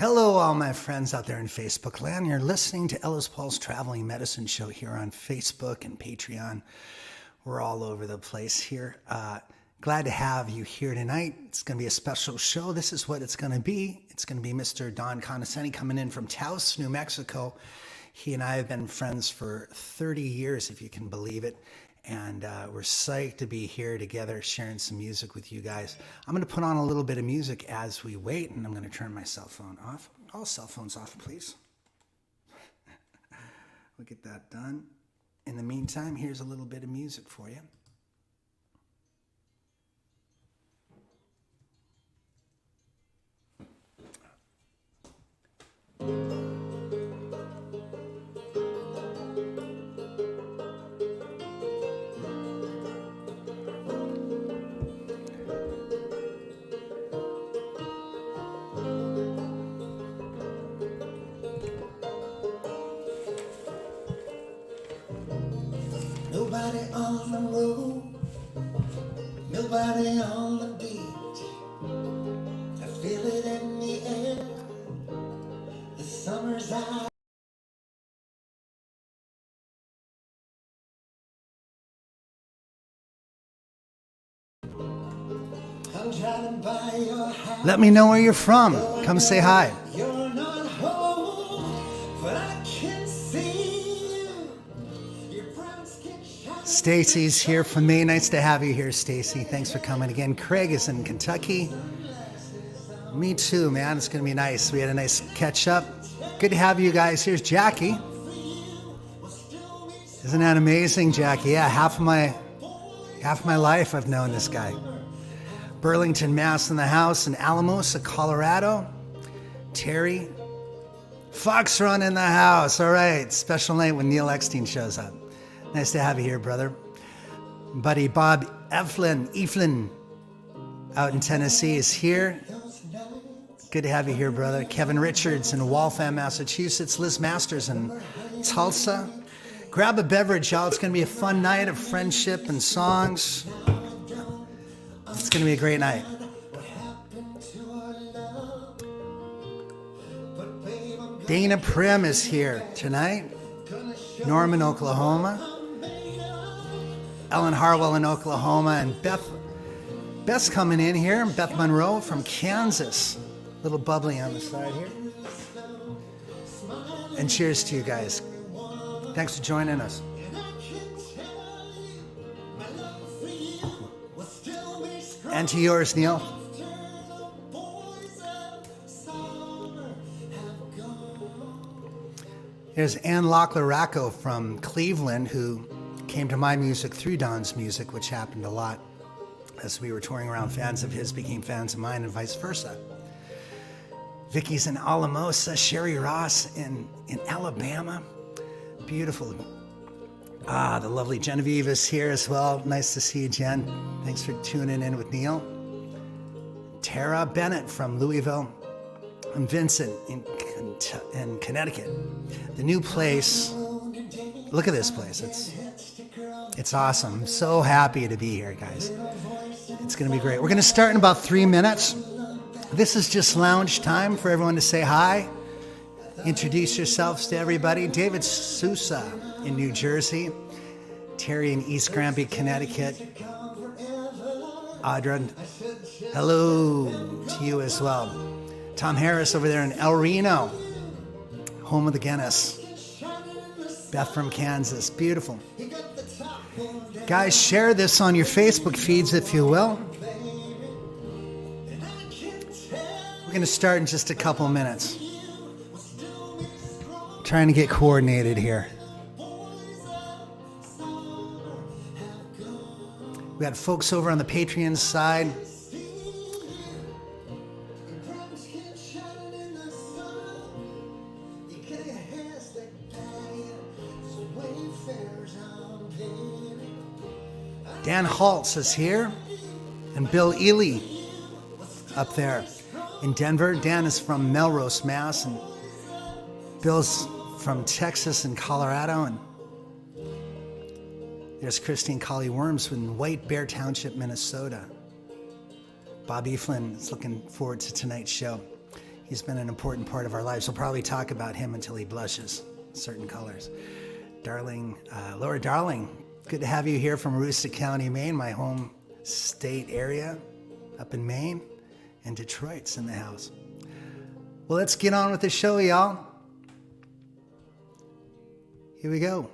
Hello, all my friends out there in Facebook land. You're listening to Ellis Paul's Traveling Medicine Show here on Facebook and Patreon. We're all over the place here. Glad to have you here tonight. It's going to be a special show. This is what it's going to be. It's going to be Mr. Don Conoscenti coming in from Taos, New Mexico. He and I have been friends for 30 years, if you can believe it. And we're psyched to be here together sharing some music with you guys. I'm going to put on a little bit of music as we wait, and I'm going to turn my cell phone off. All cell phones off, please. We'll get that done. In the meantime, here's a little bit of music for you. Nobody on the road, nobody on the beat. I feel it in the air, the summer's out. I'm driving by your house. Let me know where you're from. Come say hi. You're not home, but I can see you. Your brown skin shines. Stacy's here from me. Nice to have you here, Stacy. Thanks for coming again. Craig is in Kentucky. Me too, man. It's going to be nice. We had a nice catch up. Good to have you guys. Here's Jackie. Isn't that amazing, Jackie? Yeah, half of my life I've known this guy. Burlington, Mass in the house, in Alamosa, Colorado. Terry. Fox Run in the house. All right. Special night when Neil Eckstein shows up. Nice to have you here, brother. Buddy Bob Eflin out in Tennessee is here. Good to have you here, brother. Kevin Richards in Waltham, Massachusetts. Liz Masters in Tulsa. Grab a beverage, y'all. It's going to be a fun night of friendship and songs. It's going to be a great night. Dana Prim is here tonight. Norman, Oklahoma. Ellen Harwell in Oklahoma. And Beth's coming in here. Beth Monroe from Kansas. Little bubbly on the side here. And cheers to you guys. Thanks for joining us. And to yours, Neil. There's Ann Lockler-Racco from Cleveland, who came to my music through Don's music, which happened a lot as we were touring around. Fans of his became fans of mine and vice versa. Vicky's in Alamosa. Sherry Ross in Alabama. Beautiful. The lovely Genevieve is here as well. Nice to see you, Jen. Thanks for tuning in with Neil. Tara Bennett from Louisville. And Vincent in Connecticut. The new place. Look at this place. It's awesome. I'm so happy to be here, guys. It's going to be great. We're going to start in about 3 minutes. This is just lounge time for everyone to say hi. Introduce yourselves to everybody. David Sousa in New Jersey. Terry in East Granby, Connecticut. Audra, hello to you as well. Tom Harris over there in El Reno, home of the Guinness. Beth from Kansas, beautiful. Guys, share this on your Facebook feeds if you will. We're going to start in just a couple minutes. Trying to get coordinated here. We got folks over on the Patreon side. Dan Haltz is here. And Bill Ely up there in Denver. Dan is from Melrose, Mass. And Bill's from Texas and Colorado, and there's Christine Colley Worms from White Bear Township, Minnesota. Bobby Flynn is looking forward to tonight's show. He's been an important part of our lives. We'll probably talk about him until he blushes certain colors. Darling, Laura Darling, good to have you here from Aroostook County, Maine, my home state area up in Maine, and Detroit's in the house. Well, let's get on with the show, y'all. Here we go.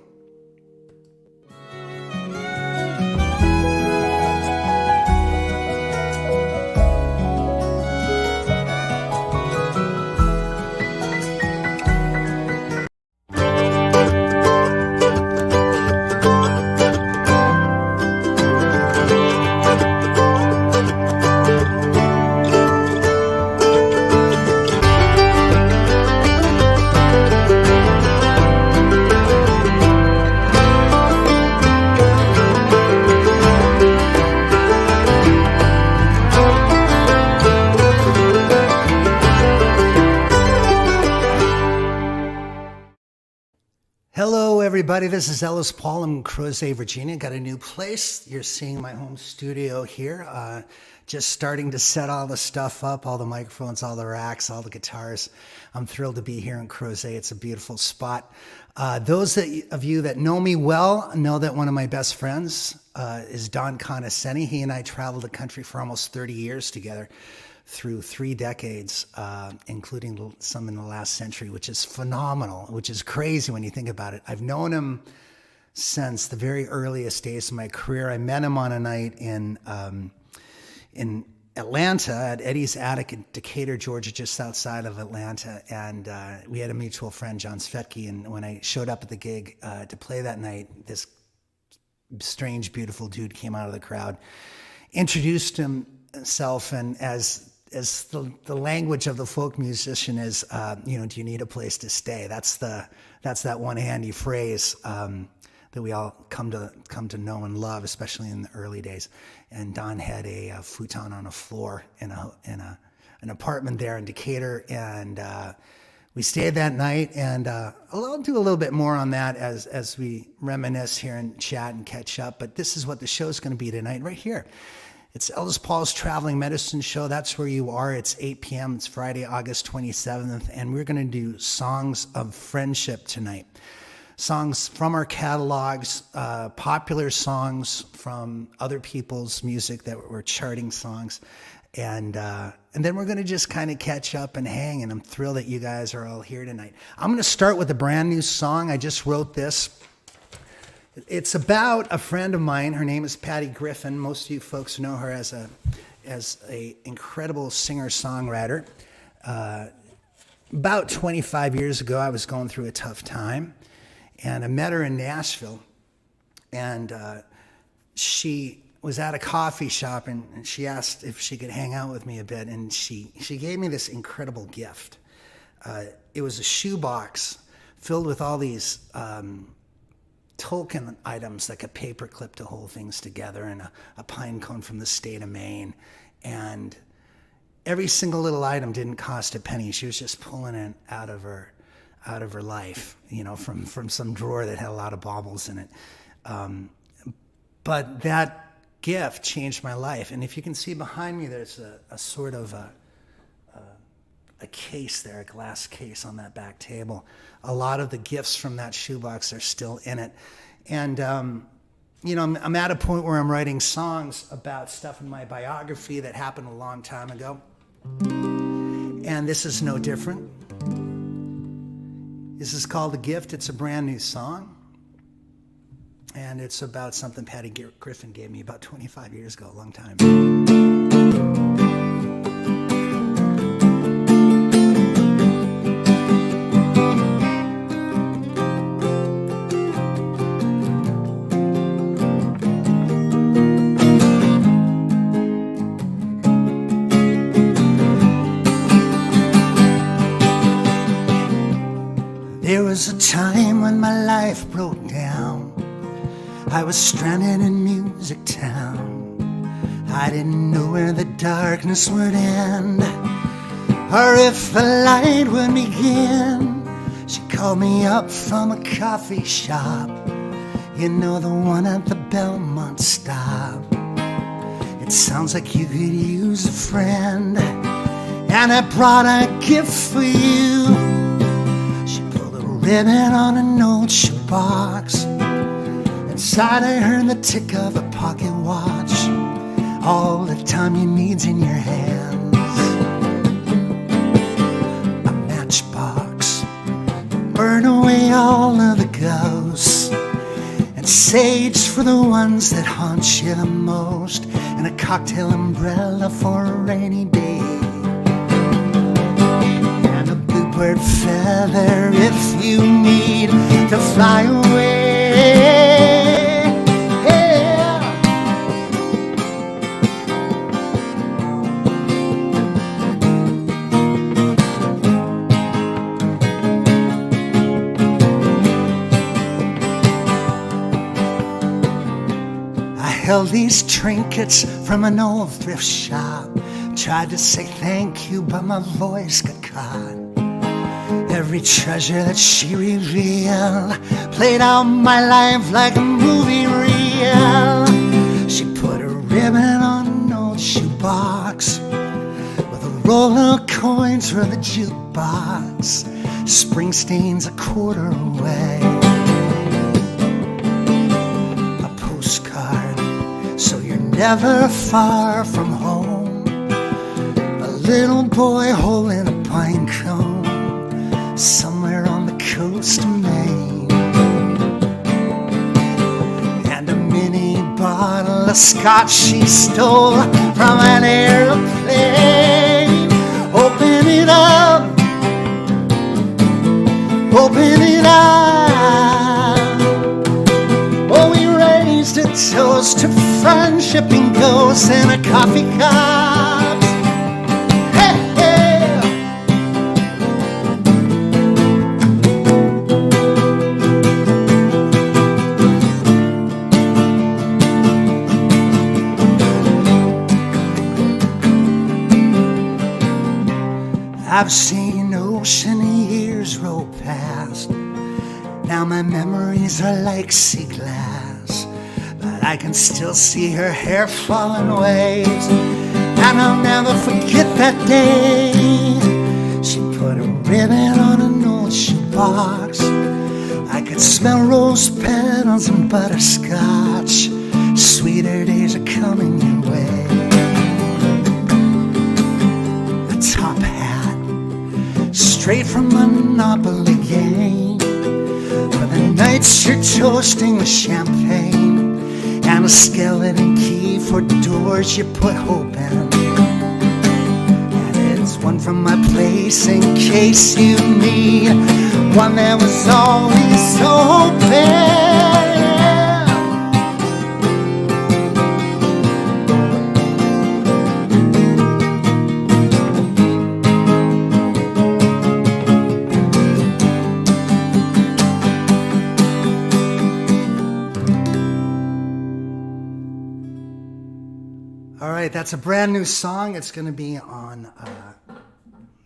Everybody, this is Ellis Paul in Crozet, Virginia. Got a new place. You're seeing my home studio here. Just starting to set all the stuff up, all the microphones, all the racks, all the guitars. I'm thrilled to be here in Crozet. It's a beautiful spot. Those of you that know me well know that one of my best friends is Don Conoscenti. He and I traveled the country for almost 30 years together, through 3 decades, including some in the last century, which is phenomenal, which is crazy when you think about it. I've known him since the very earliest days of my career. I met him on a night in Atlanta at Eddie's Attic in Decatur, Georgia, just outside of Atlanta. And we had a mutual friend, John Svetke. And when I showed up at the gig to play that night, this strange, beautiful dude came out of the crowd, introduced himself, and as the language of the folk musician is, do you need a place to stay? That's that one handy phrase that we all come to know and love, especially in the early days. And Don had a futon on a floor in an apartment there in Decatur, and we stayed that night. And I'll do a little bit more on that as we reminisce here and chat and catch up. But this is what the show's going to be tonight, right here. It's Ellis Paul's Traveling Medicine Show. That's where you are. It's 8 p.m. It's Friday, August 27th. And we're going to do songs of friendship tonight. Songs from our catalogs, popular songs from other people's music that were charting songs. And then we're going to just kind of catch up and hang. And I'm thrilled that you guys are all here tonight. I'm going to start with a brand new song. I just wrote this. It's about a friend of mine. Her name is Patty Griffin. Most of you folks know her as a incredible singer-songwriter. About 25 years ago, I was going through a tough time, and I met her in Nashville. And she was at a coffee shop, and she asked if she could hang out with me a bit. And she gave me this incredible gift. It was a shoebox filled with all these token items, like a paper clip to hold things together, and a pine cone from the state of Maine. And every single little item didn't cost a penny. She was just pulling it out of her life, from some drawer that had a lot of baubles in it. But that gift changed my life. And if you can see behind me, there's a sort of a case there, a glass case on that back table. A lot of the gifts from that shoebox are still in it. And, I'm at a point where I'm writing songs about stuff in my biography that happened a long time ago. And this is no different. This is called The Gift. It's a brand new song. And it's about something Patty Griffin gave me about 25 years ago, a long time. There was a time when my life broke down. I was stranded in Music Town. I didn't know where the darkness would end, or if the light would begin. She called me up from a coffee shop, the one at the Belmont stop. It sounds like you could use a friend. and I brought a gift for you. She pulled a ribbon on an old shoebox. Inside I heard the tick of a pocket watch. All the time you need's in your hands. A matchbox, burn away all of the ghosts, and sage for the ones that haunt you the most, and a cocktail umbrella for a rainy day, and a bluebird feather if you need to fly away. Held these trinkets from an old thrift shop. Tried to say thank you, but my voice got caught. Every treasure that she revealed played out my life like a movie reel. She put a ribbon on an old shoebox with a roll of coins for the jukebox. Springsteen's a quarter away. A postcard, so you're never far from home. A little boy holding a pine cone somewhere on the coast of Maine, and a mini bottle of scotch she stole from an airplane. Open it up, open it up. Oh, we raised a toast to friendship and ghosts in a coffee cup. Hey, hey. I've seen ocean years roll past. Now my memories are like sea glass, but I can still see her hair fall in waves, and I'll never forget that day. She put a ribbon on an old shoebox. I could smell rose petals and butterscotch. Sweeter days are coming your way. A top hat, straight from a Monopoly game, for the nights you're toasting with champagne, and a skeleton key for doors you put hope in. And it's one from my place in case you need one that was always open. That's a brand new song. It's going to be on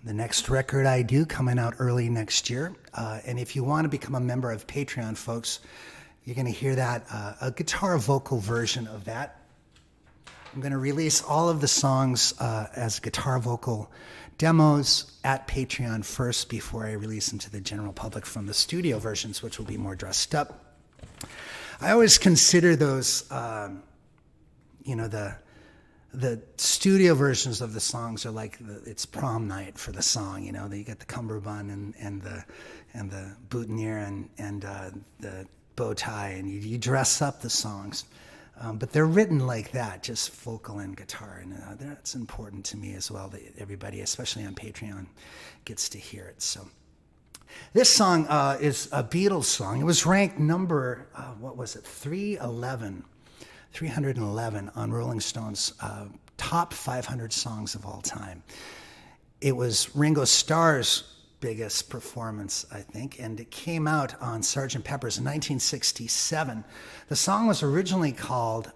the next record I do, coming out early next year. And if you want to become a member of Patreon, folks, you're going to hear that, a guitar vocal version of that. I'm going to release all of the songs as guitar vocal demos at Patreon first before I release them to the general public from the studio versions, which will be more dressed up. I always consider those, the studio versions of the songs are like it's prom night for the song. You get the cummerbund and the boutonniere and the bow tie, and you dress up the songs. But they're written like that, just vocal and guitar, and that's important to me as well, that everybody, especially on Patreon, gets to hear it. So this song is a Beatles song. It was ranked number, 311 on Rolling Stone's top 500 songs of all time. It was Ringo Starr's biggest performance, I think, and it came out on Sgt. Pepper's in 1967. The song was originally called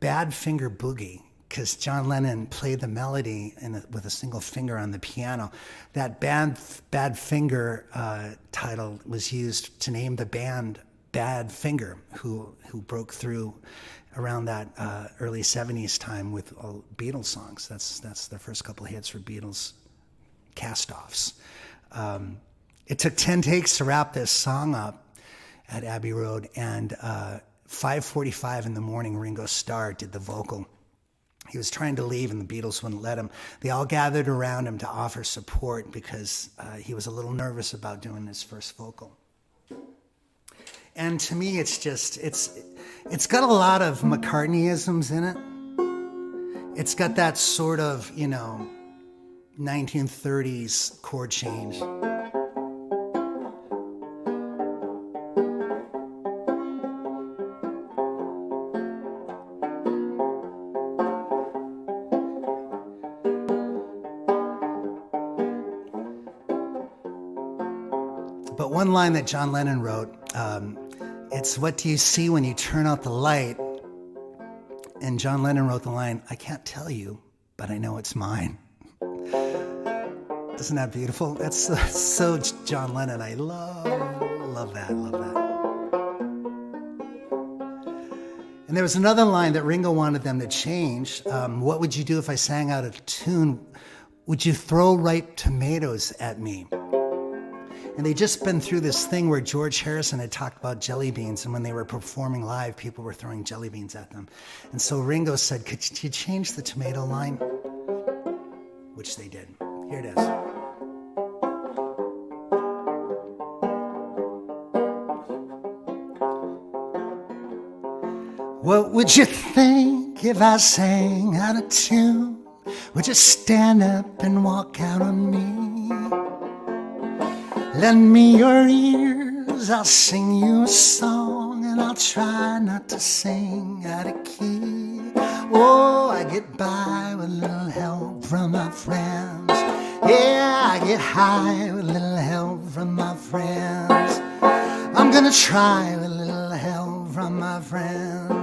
Bad Finger Boogie, because John Lennon played the melody with a single finger on the piano. That Bad Finger title was used to name the band Bad Finger, who broke through around that early 70s time with Beatles songs. That's their first couple of hits for Beatles cast-offs. It took 10 takes to wrap this song up at Abbey Road, and 5:45 in the morning, Ringo Starr did the vocal. He was trying to leave, and the Beatles wouldn't let him. They all gathered around him to offer support because he was a little nervous about doing his first vocal. And to me, it's got a lot of McCartneyisms in it. It's got that sort of, 1930s chord change. But one line that John Lennon wrote, it's "What do you see when you turn out the light?" And John Lennon wrote the line, "I can't tell you, but I know it's mine." Isn't that beautiful? That's so John Lennon. I love that, love that. And there was another line that Ringo wanted them to change. What would you do if I sang out of tune? Would you throw ripe tomatoes at me? And they'd just been through this thing where George Harrison had talked about jelly beans, and when they were performing live, people were throwing jelly beans at them. And so Ringo said, "Could you change the tomato line?" Which they did. Here it is. What would you think if I sang out of tune? Would you stand up and walk out on me? Lend me your ears, I'll sing you a song, and I'll try not to sing out of key. Oh, I get by with a little help from my friends. Yeah, I get high with a little help from my friends. I'm gonna try with a little help from my friends.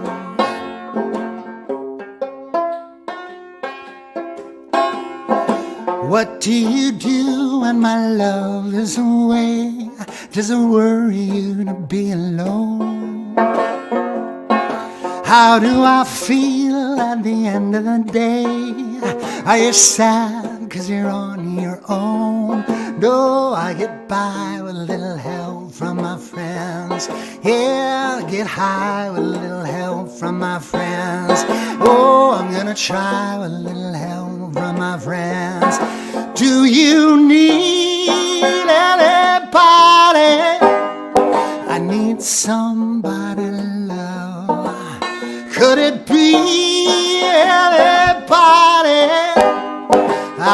What do you do when my love is away? Does it worry you to be alone? How do I feel at the end of the day? Are you sad 'cause you're on your own? No, I get by with a little help from my friends. Yeah, I get high with a little help from my friends. Oh, I'm gonna try with a little help from my friends. Do you need anybody? I need somebody to love. Could it be anybody?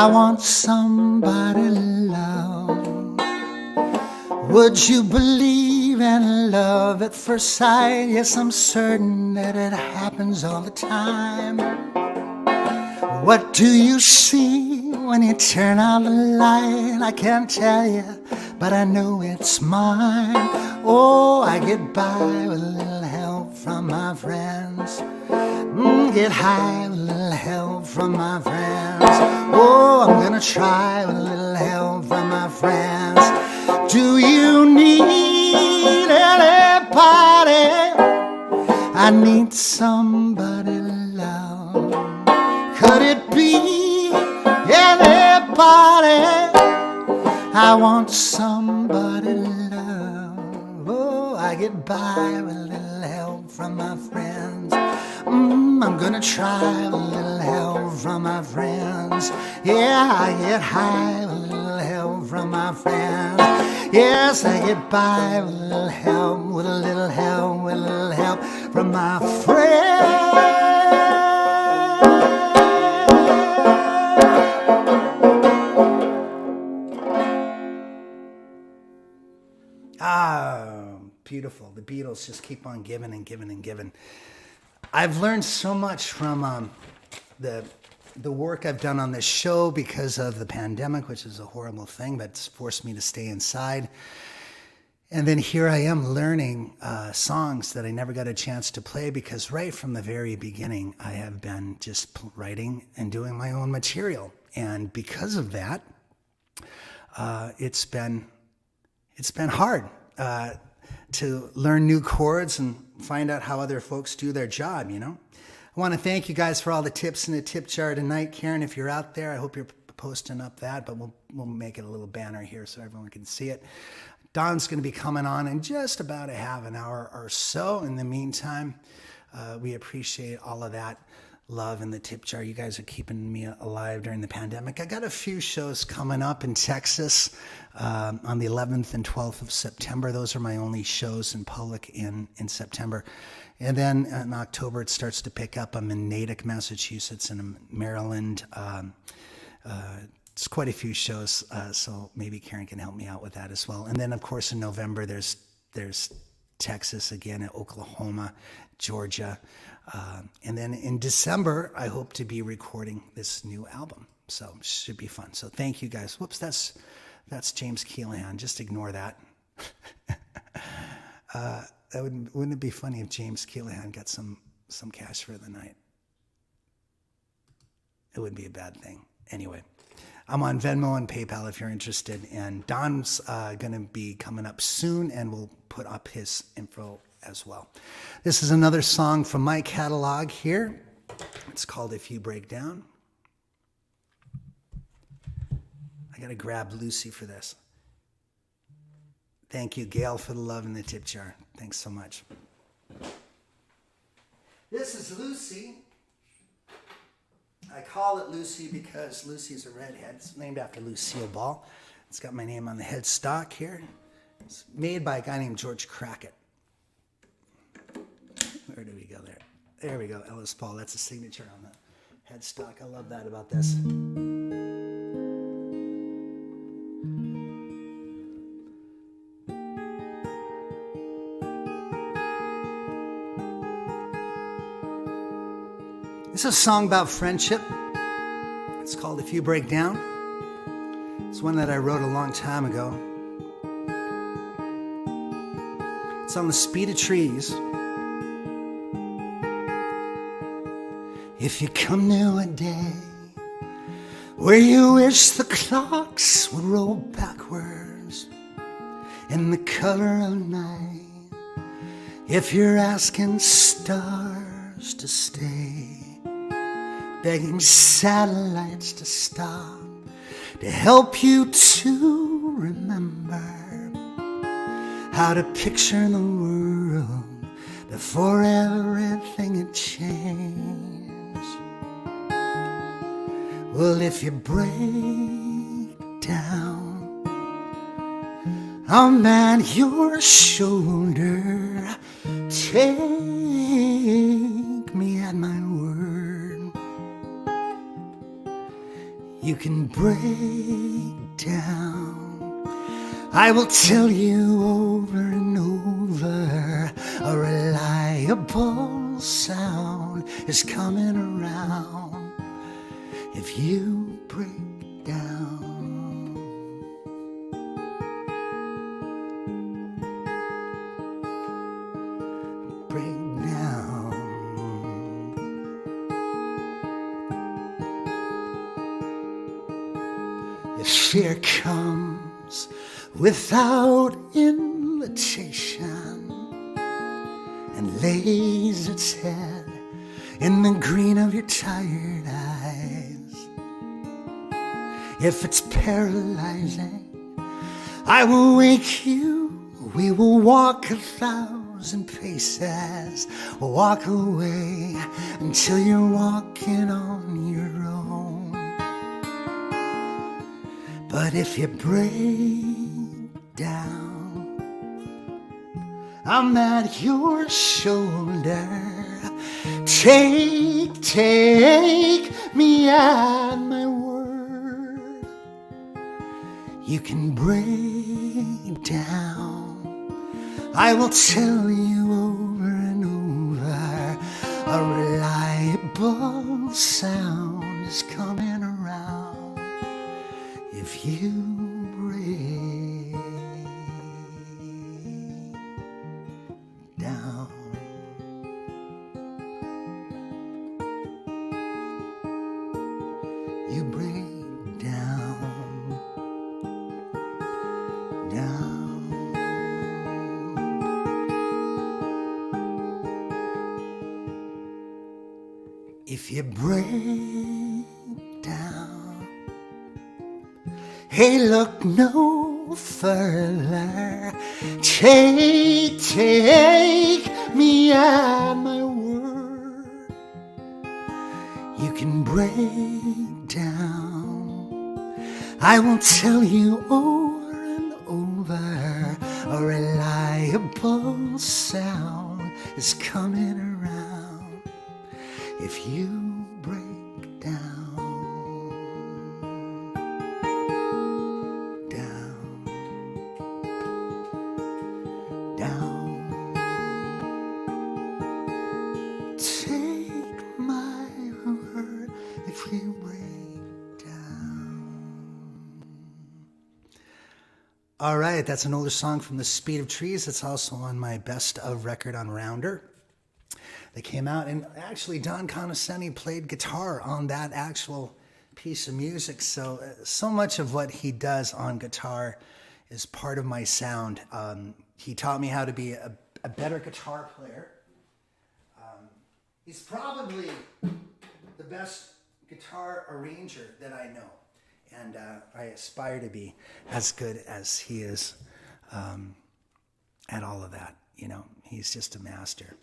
I want somebody to love. Would you believe in love at first sight? Yes, I'm certain that it happens all the time. What do you see when you turn on the light? I can't tell you, but I know it's mine. Oh, I get by with a little help from my friends. Get high with a little help from my friends. Oh, I'm gonna try with a little help from my friends. Do you need anybody? I need somebody to love. Could it be anybody? I want somebody to love. Oh, I get by with a little help from my friends. I'm gonna try with a little help from my friends. Yeah, I get high with a little help from my friends. Yes, I get by with a little help, with a little help, with a little help from my friends. Beautiful. The Beatles just keep on giving and giving and giving. I've learned so much from the work I've done on this show because of the pandemic, which is a horrible thing, but it's forced me to stay inside. And then here I am learning songs that I never got a chance to play because right from the very beginning, I have been just writing and doing my own material. And because of that, it's been hard. to learn new chords and find out how other folks do their job, you know. I want to thank you guys for all the tips in the tip jar tonight. Karen, if you're out there, I hope you're posting up that, but we'll make it a little banner here so everyone can see it. Don's going to be coming on in just about a half an hour or so. In the meantime, we appreciate all of that love in the tip jar. You guys are keeping me alive during the pandemic. I got a few shows coming up in Texas on the 11th and 12th of September. Those are my only shows in public in September. And then in October, it starts to pick up. I'm in Natick, Massachusetts, and in Maryland. It's quite a few shows, so maybe Karen can help me out with that as well. And then, of course, in November, there's Texas again, at Oklahoma, Georgia. And then in December, I hope to be recording this new album. So it should be fun. So thank you guys. Whoops, that's James Keelahan. Just ignore that. Wouldn't it be funny if James Keelahan got some cash for the night? It wouldn't be a bad thing. Anyway, I'm on Venmo and PayPal if you're interested. And Don's going to be coming up soon, and we'll put up his info as well. This is another song from my catalog here. It's called If You Break Down. I got to grab Lucy for this. Thank you, Gail, for the love in the tip jar. Thanks so much. This is Lucy. I call it Lucy because Lucy's a redhead. It's named after Lucille Ball. It's got my name on the headstock here. It's made by a guy named George Crackett. Where do we go there? There we go, Ellis Paul. That's a signature on the headstock. I love that about this. This is a song about friendship. It's called If You Break Down. It's one that I wrote a long time ago. It's on the Speed of Trees. If you come to a day where you wish the clocks would roll backwards in the color of night, if you're asking stars to stay, begging satellites to stop, to help you to remember how to picture the world before everything had changed. Well, if you break down, I'm at your shoulder. Take me at my word. You can break down. I will tell you over and over. A reliable sound is coming around. If you break down, break down. If fear comes without invitation and lays its head in the green of your tired eyes, if it's paralyzing, I will wake you. We will walk 1,000 paces, walk away until you're walking on your own. But if you break down, I'm at your shoulder. Take me at my word. You can break down. I will tell you over and over. A reliable sound is coming around. If you break down. You break down, down. if you break down. Hey, look no further. Take me at my word. You can break down. I will tell you over and over. A reliable sound is coming around if you break down. Down. Down. Take my word if you break down. All right, that's an older song from The Speed of Trees. It's also on my best of record on Rounder. They came out, and actually Don Conoscenti played guitar on that actual piece of music. So much of what he does on guitar is part of my sound. He taught me how to be a better guitar player. He's probably the best guitar arranger that I know. And I aspire to be as good as he is at all of that. You know, he's just a master.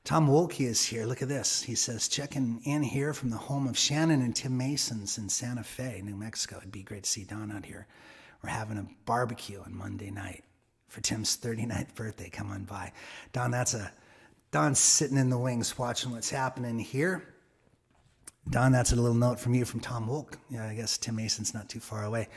Tom Wolke is here. Look at this. He says, checking in here from the home of Shannon and Tim Masons in Santa Fe, New Mexico. It'd be great to see Don out here. We're having a barbecue on Monday night for Tim's 39th birthday. Come on by. Don's sitting in the wings watching what's happening here. Don, that's a little note from you from Tom Wolke. Yeah, I guess Tim Mason's not too far away.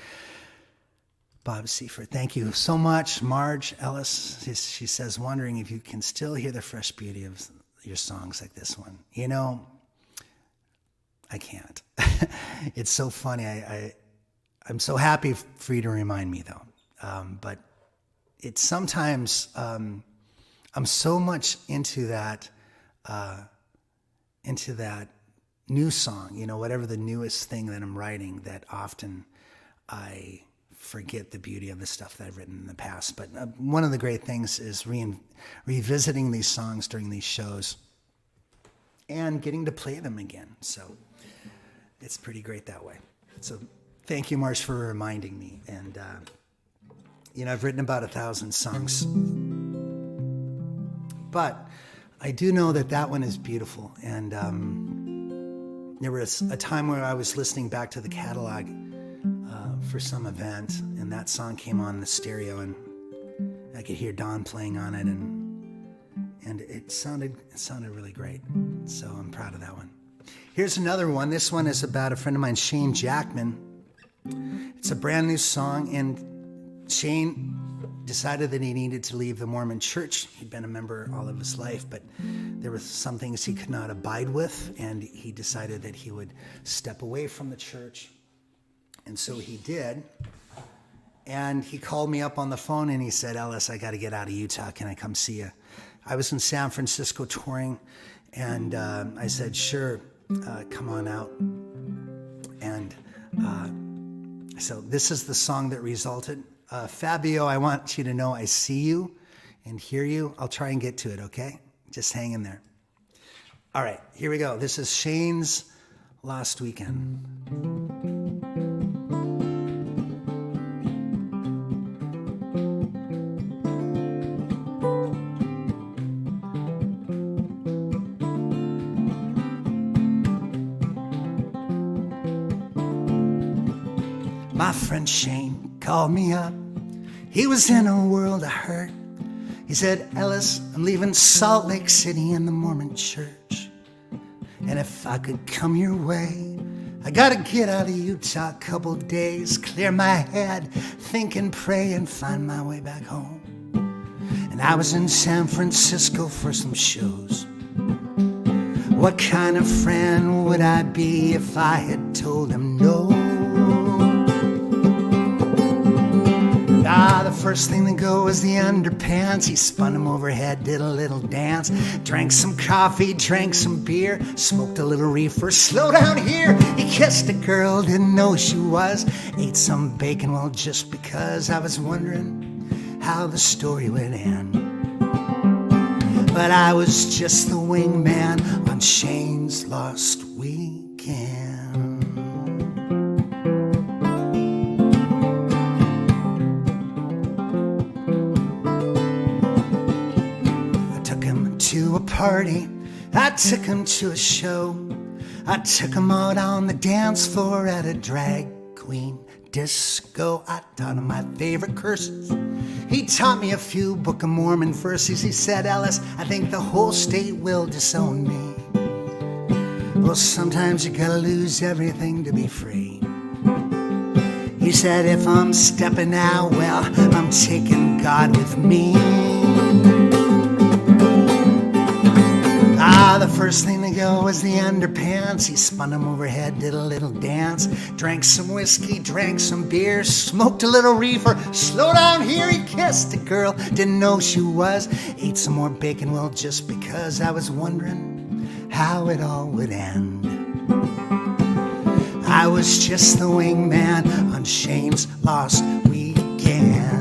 Bob Seifert, thank you so much. Marge Ellis, she says, wondering if you can still hear the fresh beauty of your songs like this one. You know, I can't. It's so funny. I'm so happy for you to remind me, though. But it's sometimes I'm so much into that new song, you know, whatever the newest thing that I'm writing, that often I forget the beauty of the stuff that I've written in the past. But one of the great things is revisiting these songs during these shows and getting to play them again. So it's pretty great that way. So thank you, Marsh, for reminding me. And, you know, I've written about 1,000 songs, but I do know that one is beautiful. And there was a time where I was listening back to the catalog for some event, and that song came on the stereo, and I could hear Don playing on it, and it sounded really great. So I'm proud of that one. Here's another one. This one is about a friend of mine, Shane Jackman. It's a brand new song, and Shane decided that he needed to leave the Mormon church. He'd been a member all of his life, but there were some things he could not abide with, and he decided that he would step away from the church. And so he did. And he called me up on the phone and he said, Ellis, I got to get out of Utah. Can I come see you? I was in San Francisco touring, and I said, sure, come on out. And so this is the song that resulted. Fabio, I want you to know I see you and hear you. I'll try and get to it, okay? Just hang in there. All right, here we go. This is Shane's Last Weekend. My friend Shane called me up. He was in a world of hurt. He said, Ellis, I'm leaving Salt Lake City in the Mormon church. And if I could come your way, I gotta get out of Utah a couple days, clear my head, think and pray, and find my way back home. And I was in San Francisco for some shows. What kind of friend would I be if I had told him no? The first thing to go was the underpants. He spun him overhead, did a little dance, drank some coffee, drank some beer, smoked a little reefer. Slow down here. He kissed a girl, didn't know who she was, ate some bacon, well, just because I was wondering how the story would end. But I was just the wingman on Shane's Lost Weekend. I took him to a party, I took him to a show, I took him out on the dance floor at a drag queen disco. I taught him my favorite curses. He taught me a few Book of Mormon verses. He said, Ellis, I think the whole state will disown me. Well, sometimes you gotta lose everything to be free. He said, if I'm stepping out, well, I'm taking God with me. The first thing to go was the underpants. He spun them overhead, did a little dance, drank some whiskey, drank some beer, smoked a little reefer. Slow down here, he kissed a girl, didn't know she was. Ate some more bacon, well, just because I was wondering how it all would end. I was just the wingman on Shane's Lost Weekend.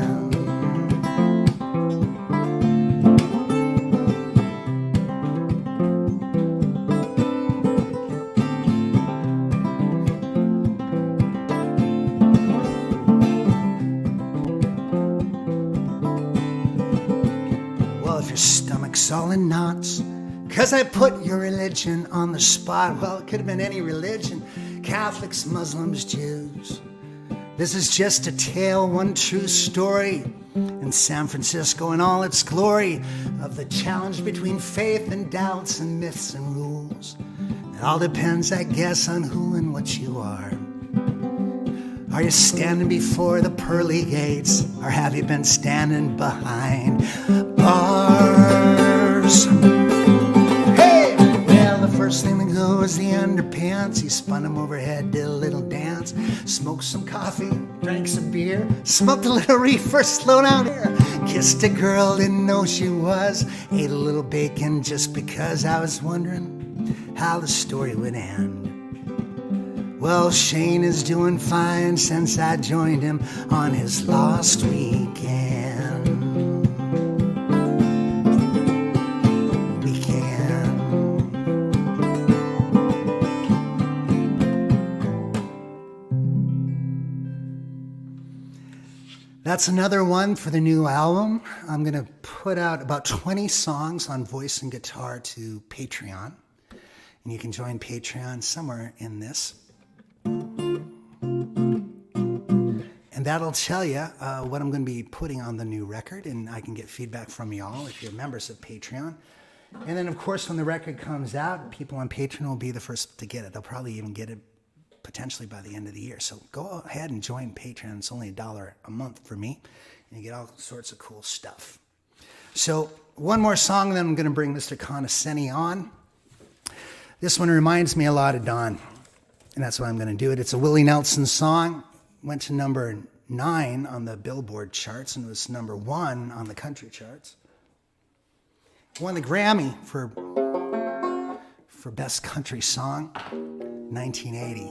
All in knots, 'cause I put your religion on the spot. Well, it could have been any religion, Catholics, Muslims, Jews. This is just a tale, one true story in San Francisco in all its glory, of the challenge between faith and doubts and myths and rules. It all depends, I guess, on who and what you are. Are you standing before the pearly gates, or have you been standing behind bars? Hey! Well, the first thing to go was the underpants. He spun them overhead, did a little dance, smoked some coffee, drank some beer, smoked a little reefer, slow down here, kissed a girl, didn't know she was, ate a little bacon just because I was wondering how the story would end. Well, Shane is doing fine since I joined him on his Lost Weekend. That's another one for the new album. I'm going to put out about 20 songs on voice and guitar to Patreon. And you can join Patreon somewhere in this. And that'll tell you what I'm going to be putting on the new record. And I can get feedback from y'all if you're members of Patreon. And then, of course, when the record comes out, people on Patreon will be the first to get it. They'll probably even get it potentially by the end of the year. So go ahead and join Patreon. It's only $1 a month for me, and you get all sorts of cool stuff. So one more song, then I'm going to bring Mr. Conoscenti on. This one reminds me a lot of Don, and that's why I'm going to do it. It's a Willie Nelson song. Went to number 9 on the Billboard charts and was number 1 on the country charts. Won the Grammy for Best Country Song, 1980.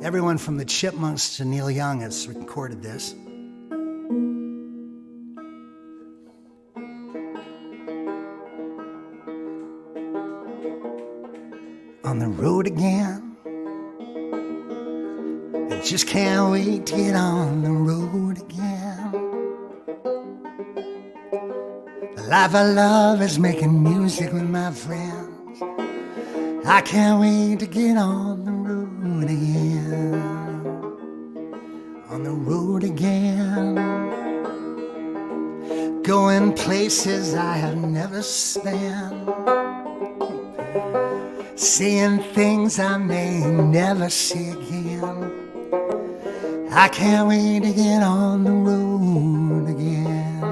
Everyone from the Chipmunks to Neil Young has recorded this. On the road again, I just can't wait to get on the road again. The life I love is making music with my friends. I can't wait to get on the road again. On the road again. Going places I have never spent. Seeing things I may never see again. I can't wait to get on the road again.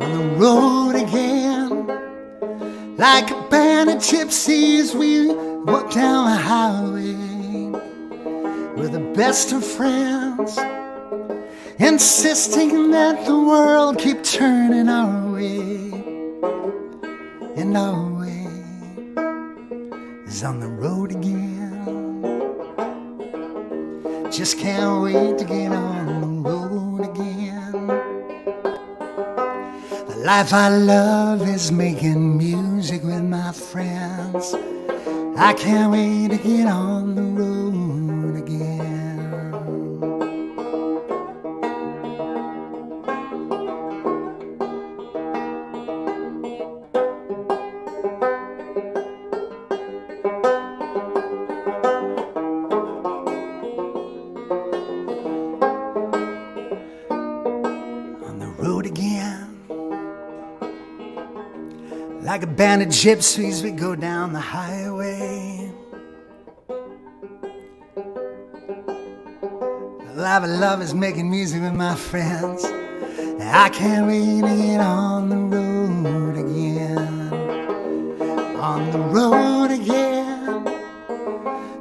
On the road again. Like a band of gypsies, we walk down the highway. We're the best of friends, insisting that the world keep turning our way. And our way is on the road again. Just can't wait to get on the road again. The life I love is making music with my friends. I can't wait to get on the road again. On the road again. Like a band of gypsies, we go down the highway. The life I love is making music with my friends. I can't wait to get on the road again. On the road again.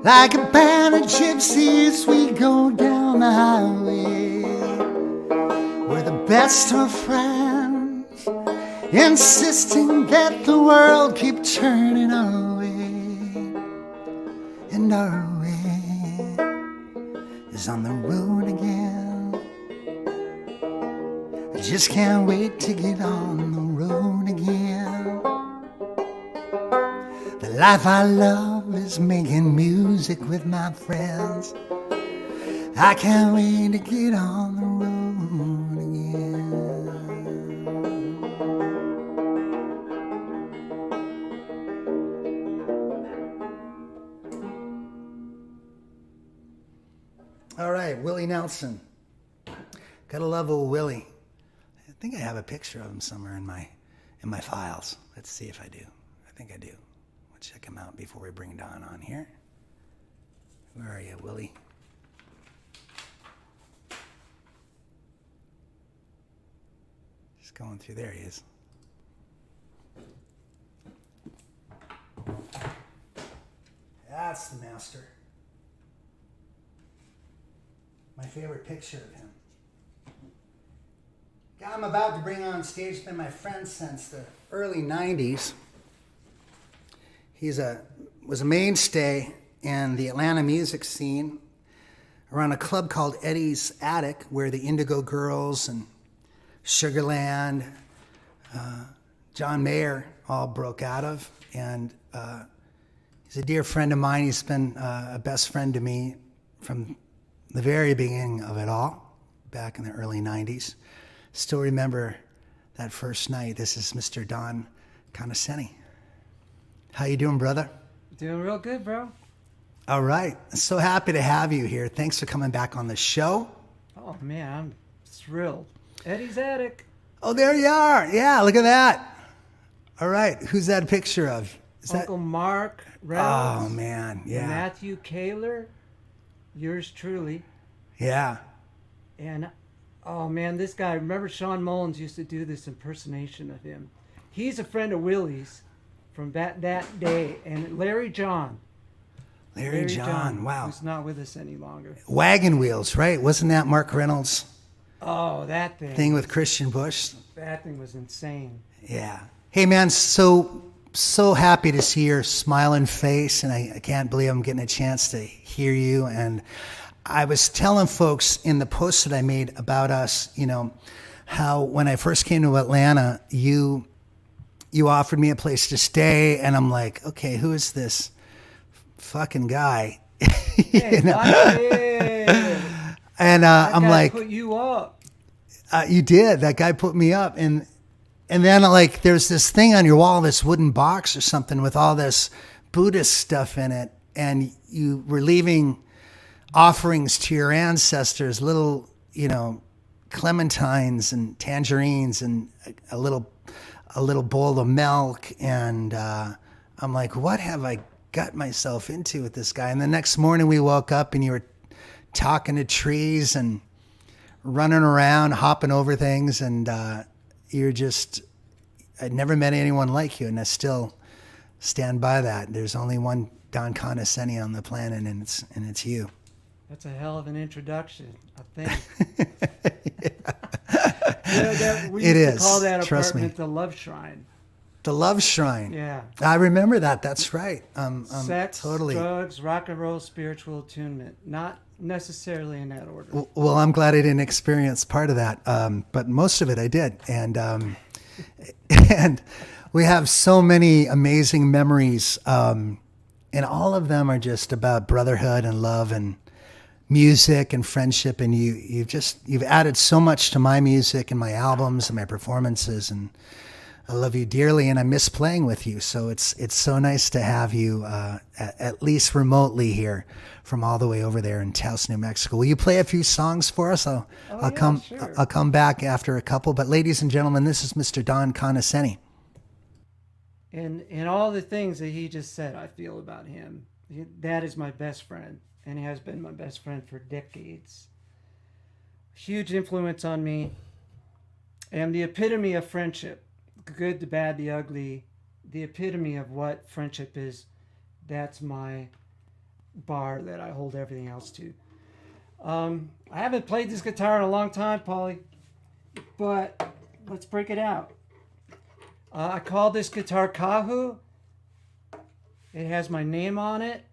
Like a band of gypsies, we go down the highway. We're the best of friends, insisting that the world keep turning our way. And our way is on the road again. I just can't wait to get on the road again. The life I love is making music with my friends. I can't wait to get on the road again. All right, Willie Nelson. Gotta love old Willie. I think I have a picture of him somewhere in my files. Let's see if I do. I think I do. We'll check him out before we bring Don on here. Where are you, Willie? Just going through. There he is. That's the master. My favorite picture of him. Guy I'm about to bring on stage has been my friend since the early 90s. He was a mainstay in the Atlanta music scene around a club called Eddie's Attic, where the Indigo Girls and Sugarland, John Mayer all broke out of. And he's a dear friend of mine. He's been a best friend to me from the very beginning of it all, back in the early 90s. Still remember that first night. This is Mr. Don Conoscenti. How you doing, brother? Doing real good, bro. All right. So happy to have you here. Thanks for coming back on the show. Oh, man, I'm thrilled. Eddie's Attic. Oh, there you are. Yeah, look at that. All right. Who's that a picture of? Is Uncle Mark Reynolds. Oh, man. Yeah. Matthew Kaler. Yours truly. Yeah. And, oh, man, this guy, remember Sean Mullins used to do this impersonation of him. He's a friend of Willie's from that day. And Larry John. Larry John. Wow. Who's not with us any longer. Wagon Wheels, right? Wasn't that Mark Reynolds' Oh, that thing. thing with Christian Bush? That thing was insane. Yeah. Hey, man, so happy to see your smiling face, and I can't believe I'm getting a chance to hear you. And I was telling folks in the post that I made about us, you know, how when I first came to Atlanta, you offered me a place to stay, and I'm like, okay, who is this fucking guy? Hey, You know? And That I'm guy like, put you up. you did. That guy put me up, and then like there's this thing on your wall, this wooden box or something with all this Buddhist stuff in it, and you were leaving offerings to your ancestors, little, you know, clementines and tangerines and a little bowl of milk, and I'm like, what have I got myself into with this guy? And the next morning we woke up and you were talking to trees and running around, hopping over things, and you're just, I'd never met anyone like you, and I still stand by that. There's only one Don Conoscenti on the planet, and it's you. That's a hell of an introduction, I think. We used to call that Trust me. apartment the Love Shrine. The Love Shrine. Yeah. I remember that. That's right. Sex, totally. drugs, rock and roll, spiritual attunement. Not necessarily in that order. Well, I'm glad I didn't experience part of that, but most of it I did. And And we have so many amazing memories, and all of them are just about brotherhood and love and music and friendship. And you've added so much to my music and my albums and my performances, and I love you dearly, and I miss playing with you. So it's so nice to have you at least remotely here from all the way over there in Taos, New Mexico. Will you play a few songs for us? I'll come. Sure. I'll come back after a couple. But ladies and gentlemen, this is Mr. Don Conoscenti. And all the things that he just said, I feel about him. That is my best friend, and he has been my best friend for decades. Huge influence on me, and the epitome of friendship. The good, the bad, the ugly, the epitome of what friendship is. That's my bar that I hold everything else to. I haven't played this guitar in a long time, Paulie, but let's break it out. I call this guitar Kahu. It has my name on it.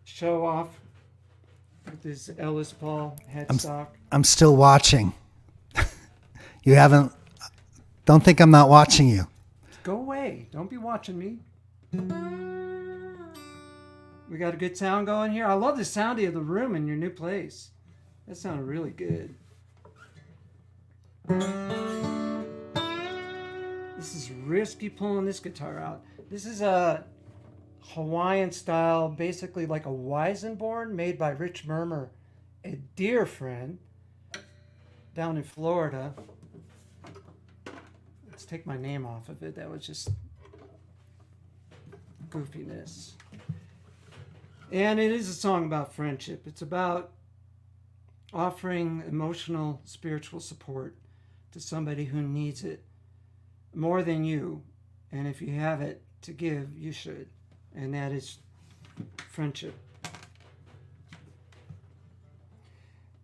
Show off with this Ellis Paul headstock. I'm still watching. You haven't. Don't think I'm not watching you. Go away. Don't be watching me. We got a good sound going here. I love the sound of the room in your new place. That sounded really good. This is risky pulling this guitar out. This is a Hawaiian style, basically like a Weisenborn made by Rich Murmur, a dear friend down in Florida. Let's take my name off of it. That was just goofiness. And it is a song about friendship. It's about offering emotional, spiritual support to somebody who needs it more than you. And if you have it to give, you should. And that is friendship.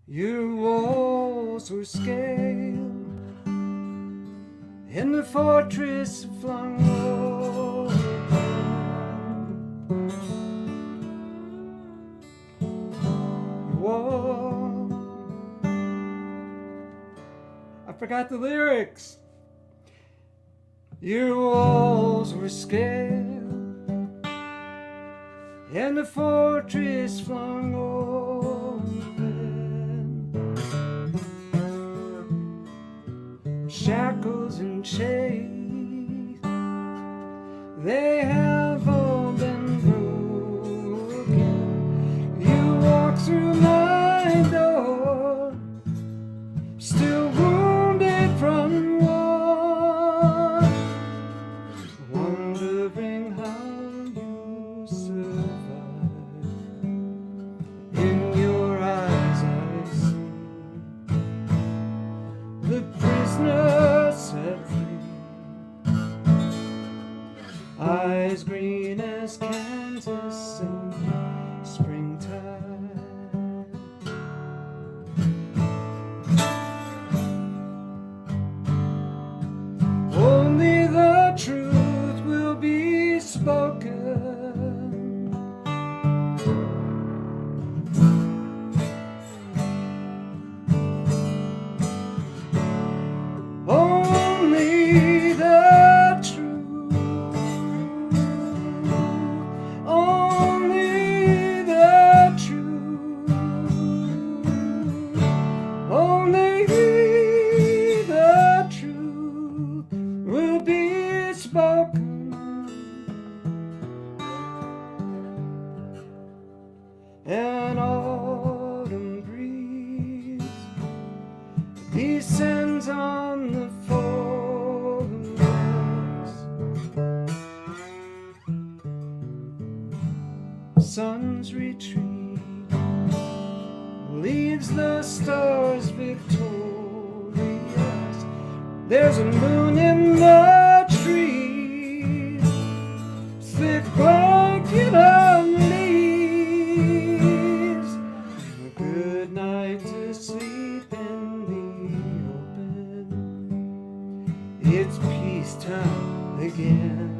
Your walls were scaled in the fortress flung open. Wall. I forgot the lyrics. Your walls were scaled and the fortress flung open. Shackles and chains, they have all been broken. You walk through my door, still wounded from war, wondering how you survive. In your eyes I see the prisoner set free, eyes green as Kansas in springtime. Only the truth will be spoken. Only the truth. Only the truth. Only the truth will be spoken. An autumn breeze descends on the forest. Sun's retreat leaves the stars victorious. There's a moon in the trees, thick blanket of leaves. A good night to sleep in the open. It's peacetime again.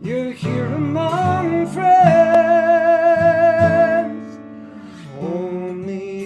You're here among friends. Only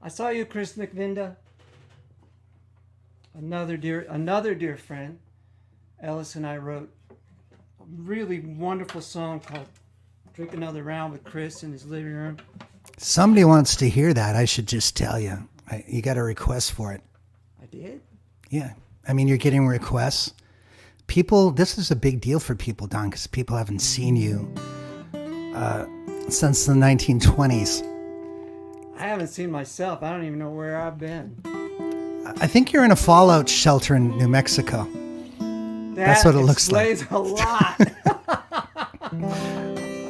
I saw you, Chris McVinda. Another dear friend. Ellis and I wrote a really wonderful song called Drink Another Round with Chris in his living room. Somebody wants to hear that. I should just tell you. You got a request for it. I did? Yeah. I mean, you're getting requests. People, this is a big deal for people, Don, because people haven't seen you since the 1920s. I haven't seen myself. I don't even know where I've been. I think you're in a fallout shelter in New Mexico. That's what it looks like. Explains a lot.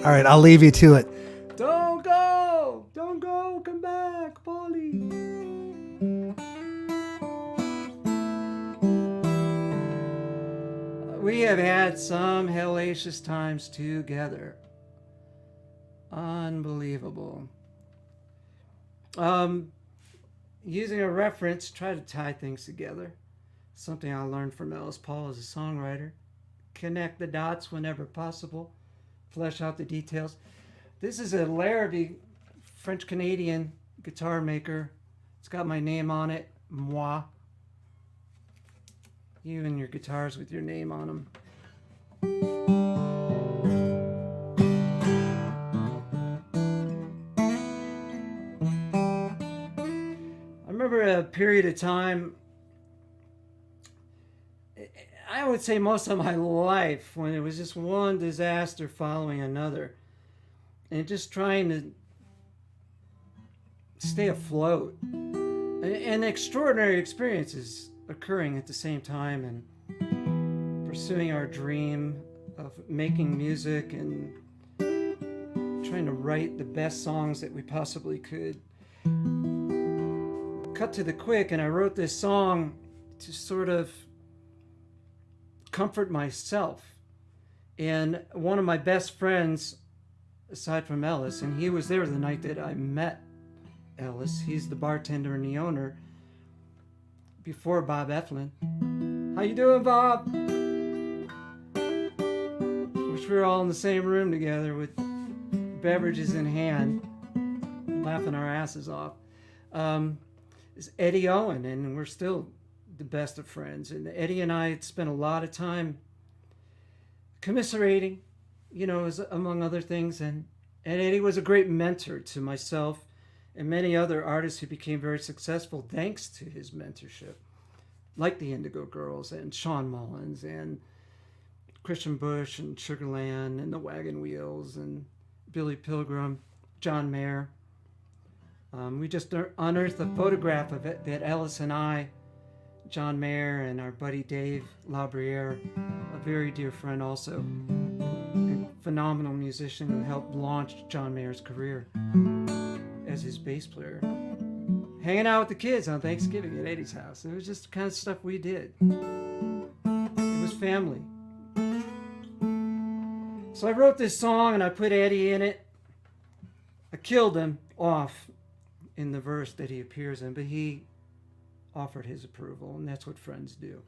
All right, I'll leave you to it. Don't go! Don't go! Come back, Polly! We have had some hellacious times together. Unbelievable. Using a reference, try to tie things together. Something I learned from Ellis Paul as a songwriter. Connect the dots whenever possible. Flesh out the details. This is a Larrabee, French-Canadian guitar maker. It's got my name on it, Moi. You and your guitars with your name on them. I remember a period of time, I would say most of my life, when it was just one disaster following another. And just trying to stay afloat. And extraordinary experiences occurring at the same time, and pursuing our dream of making music and trying to write the best songs that we possibly could. Cut to the quick, and I wrote this song to sort of comfort myself. And one of my best friends, aside from Ellis, and he was there the night that I met Ellis. He's the bartender and the owner before Bob Eflin. How you doing, Bob? Wish we were all in the same room together with beverages in hand, laughing our asses off. Is Eddie Owen, and we're still the best of friends. And Eddie and I had spent a lot of time commiserating, you know, as among other things. And Eddie was a great mentor to myself and many other artists who became very successful thanks to his mentorship, like the Indigo Girls and Sean Mullins and Christian Bush and Sugarland and the Wagon Wheels and Billy Pilgrim, John Mayer. We just unearthed a photograph of it that Ellis and I, John Mayer and our buddy Dave Labriere, a very dear friend also, a phenomenal musician who helped launch John Mayer's career as his bass player, hanging out with the kids on Thanksgiving at Eddie's house. It was just the kind of stuff we did. It was family. So I wrote this song and I put Eddie in it. I killed him off in the verse that he appears in, but he offered his approval, and that's what friends do.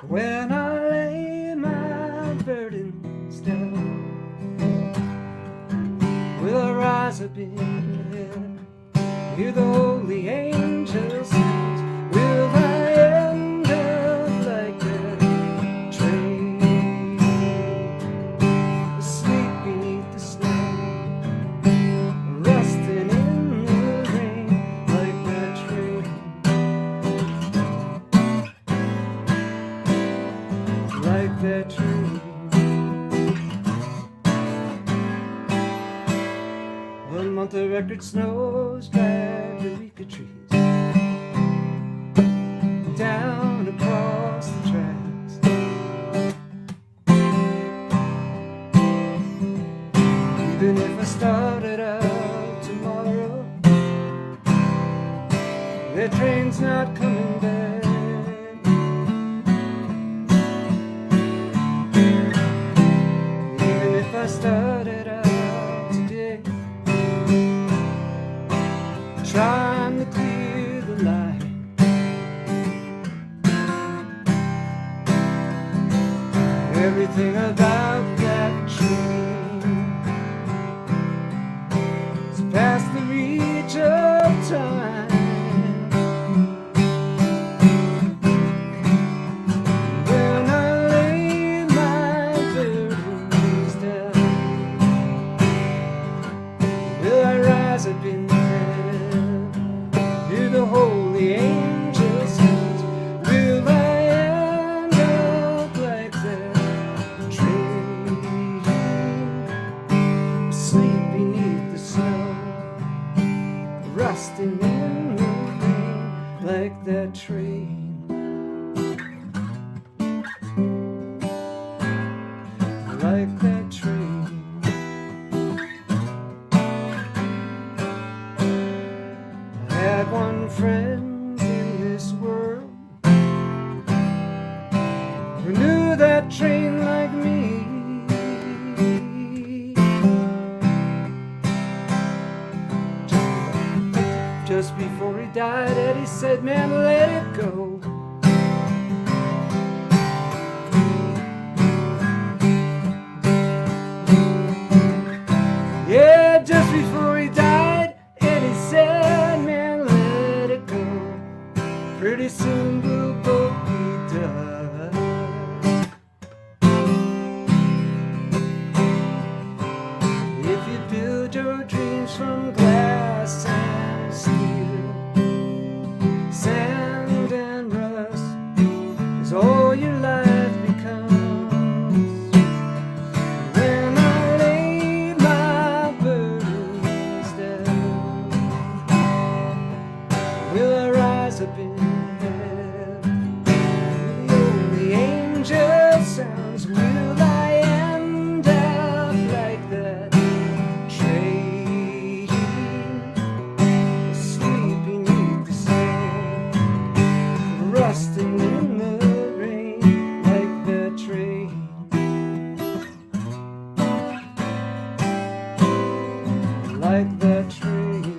When I lay my burdens down, will I rise up in the air, hear the holy angels sound? Will I end up like that tree, asleep beneath the snow, rusting in the rain like that tree? Like that tree. One month of record snows dragged the weaker trees down across the tracks. Even if I started out tomorrow, it's not coming back. Even if I started out today trying to clear the line, everything about that train is past the reach of time. When I lay my burdens down, will I rise up in the air, hear the holy angels sound? Will I end up like that train, asleep beneath the snow, rusting in the rain like that train? Like that train. I had one friend in this world who knew that train like me. Just before he died, Eddie said, man, let it go. Yeah, just before he died, Eddie said, man, let it go. Pretty soon we'll both be done. If you build your dreams from glass and steel, sand and rust is all your life becomes. When I lay my burdens down, will I rise up in heaven? The only angel sounds. Will I end up like that train, asleep beneath the snow, rusting in the rain like that train? Like that train.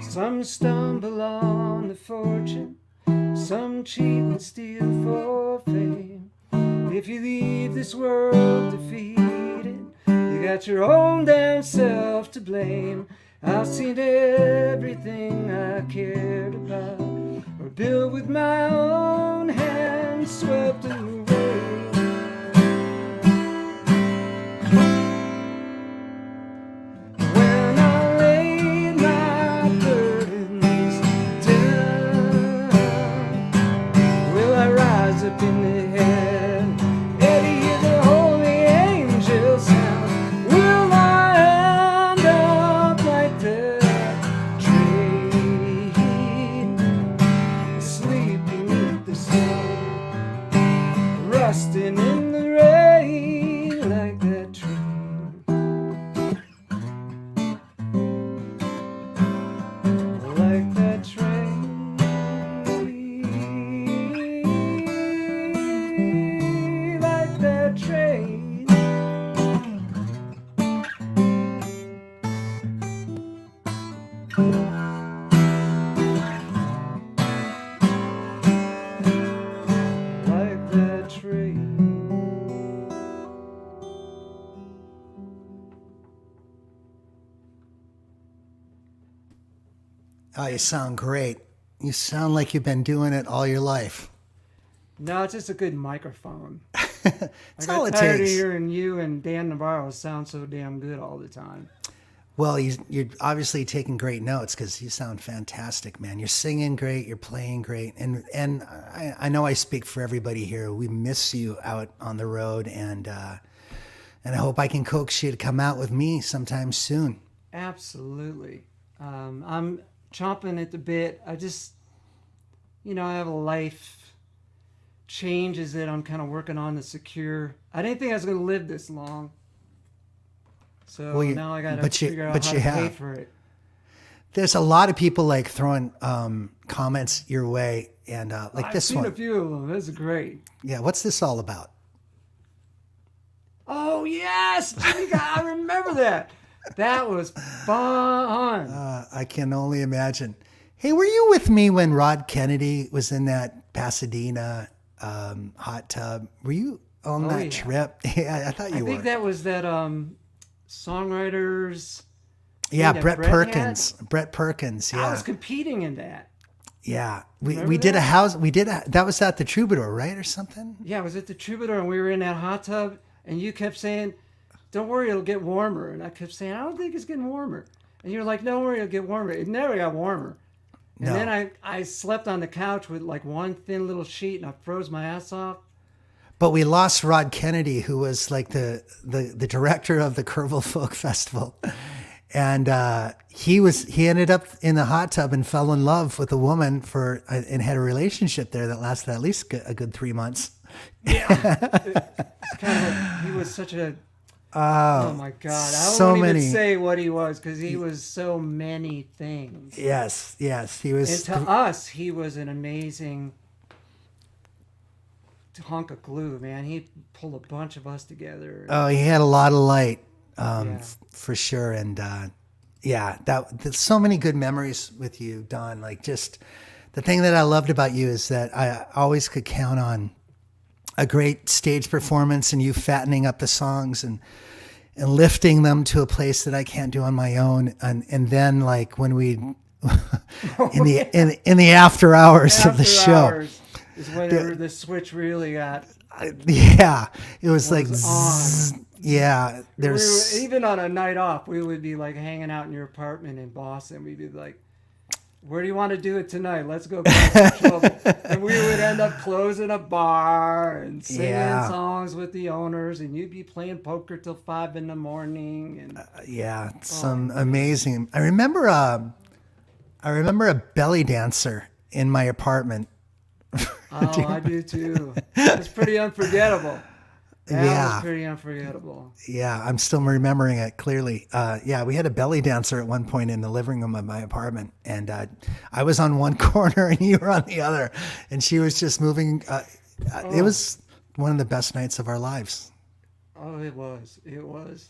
Some stumble on the fortune, some cheat and steal for fame. If you leave this world defeated, you got your own damn self to blame. I've seen everything I cared about, or built with my own hands, swept away. When I lay my burdens down, will I rise up in the air? Eddie, hear the holy angels sound. Will I end up like that train, asleep beneath the snow, rusting in the rain like that train? Like that train, like that train. Like that train. Oh, you sound great. You sound like you've been doing it all your life. No, it's just a good microphone. That's I all got it tired of takes. hearing you and Dan Navarro sound so damn good all the time. Well, you're obviously taking great notes because you sound fantastic, man. You're singing great, you're playing great, and I know I speak for everybody here. We miss you out on the road, and I hope I can coax you to come out with me sometime soon. Absolutely. I'm chomping at the bit. I just, I have a life changes that I'm kind of working on to secure. I didn't think I was going to live this long. So Well, now I got to figure out how to pay for it. There's a lot of people like throwing comments your way, and like I've this seen one. a few of them. This is great. Yeah, what's this all about? Oh yes, Jimmy, I remember that. That was fun. I can only imagine. Hey, were you with me when Rod Kennedy was in that Pasadena hot tub? Were you on that trip? Yeah, I thought you were. I think that was that songwriters. Yeah, that Brett Perkins. had. Brett Perkins. Yeah, I was competing in that. yeah. Remember We did a that? house. That was at the Troubadour, right, or something? Yeah, I was at the Troubadour and we were in that hot tub, and you kept saying, "Don't worry, it'll get warmer." And I kept saying, "I don't think it's getting warmer." And you're like, "Don't worry, it'll get warmer." It never got warmer. And No. then I slept on the couch with like one thin little sheet, and I froze my ass off. But we lost Rod Kennedy, who was like the director of the Kerrville Folk Festival. And he ended up in the hot tub and fell in love with a woman and had a relationship there that lasted at least a good 3 months. Yeah. It's kind of like, he was such a, oh my God. I so won't many. even say what he was because he was so many things. Yes, he was. And to us, he was an amazing hunk of glue, man. He pulled a bunch of us together. Oh, he had a lot of light, Yeah. for sure. And there's so many good memories with you, Don. Like, just the thing that I loved about you is that I always could count on a great stage performance and you fattening up the songs and lifting them to a place that I can't do on my own. And then like when we in the after hours of the show. Hours is whenever the switch really got. Yeah, it was like, on. zzz, yeah. There's Even on a night off, we would be like hanging out in your apartment in Boston. We'd be like, "Where do you want to do it tonight? Let's go cause some trouble." And we would end up closing a bar and singing songs with the owners, and you'd be playing poker till 5 a.m. And some amazing. I remember a belly dancer in my apartment. oh, I do too. It's pretty unforgettable. That was pretty unforgettable. Yeah, I'm still remembering it clearly. We had a belly dancer at one point in the living room of my apartment, and I was on one corner and you were on the other, and she was just moving. It was one of the best nights of our lives. Oh, it was. It was.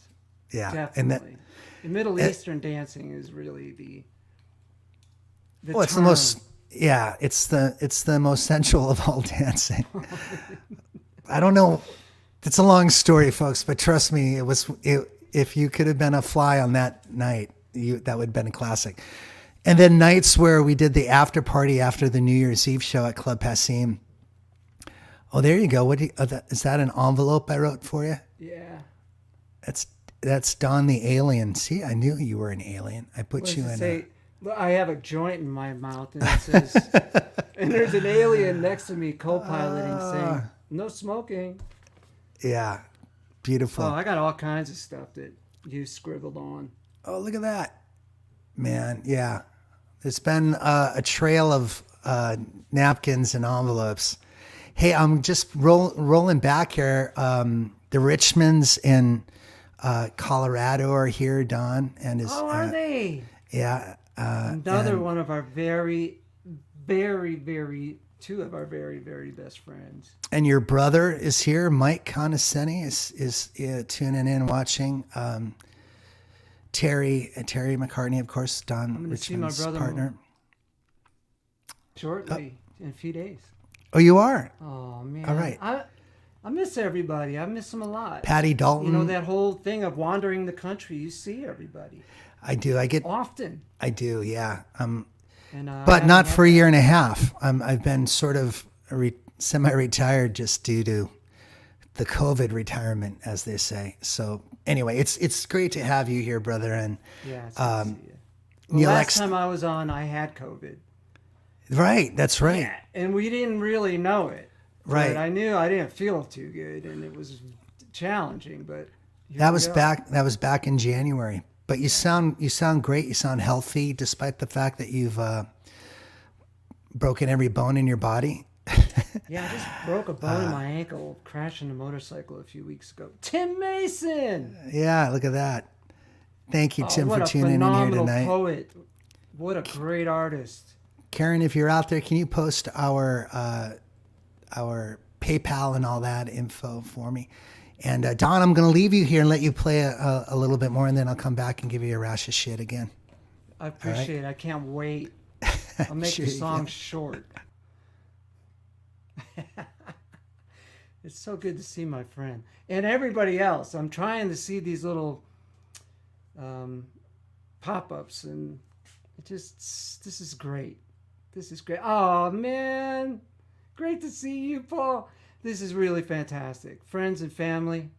Yeah, Definitely. The Middle Eastern dancing is really the it's the most. Yeah, it's the most sensual of all dancing. I don't know. It's a long story, folks, but trust me, if you could have been a fly on that night, that would have been a classic. And then nights where we did the after party after the New Year's Eve show at Club Passim. Oh, there you go. Is that an envelope I wrote for you? Yeah. That's Don the Alien. See, I knew you were an alien. I put you in. Look, I have a joint in my mouth, and it says, and there's an alien next to me co-piloting saying, "No smoking." Yeah, beautiful. Oh, I got all kinds of stuff that you scribbled on. Oh, look at that, man. Yeah, there's been a trail of napkins and envelopes. Hey, I'm just rolling back here. The Richmonds in Colorado are here, Don, and his. Oh, are they? Yeah. Another one of our very, very, very, two of our very, very best friends. And your brother is here. Mike Conoscenti is tuning in, watching. Terry McCartney, of course, Don Richmond's partner. Shortly, in a few days. Oh, you are? Oh, man. All right. I miss everybody. I miss them a lot. Patty Dalton. You know, that whole thing of wandering the country, you see everybody. I do. I get often. I do. Yeah. And, but not for a year and a half. I've been sort of semi-retired just due to the COVID retirement, as they say. So anyway, it's great to have you here, brother. And yeah, it's good to see you. Well, last time I was on, I had COVID. Right. That's right. Yeah, and we didn't really know it. Right. But I knew I didn't feel too good, and it was challenging. But that was back in January. But you sound great. You sound healthy, despite the fact that you've broken every bone in your body. Yeah, I just broke a bone in my ankle crashing a motorcycle a few weeks ago. Tim Mason. Yeah, look at that. Thank you, Tim, what for a tuning in here phenomenal tonight. poet. What a great artist. Karen, if you're out there, can you post our PayPal and all that info for me? And Don, I'm going to leave you here and let you play a little bit more, and then I'll come back and give you a rash of shit again. I appreciate it. I can't wait. I'll make Sure the you song can. short. It's so good to see my friend and everybody else. I'm trying to see these little pop-ups, and this is great. This is great. Oh man, great to see you, Paul. This is really fantastic. Friends and family.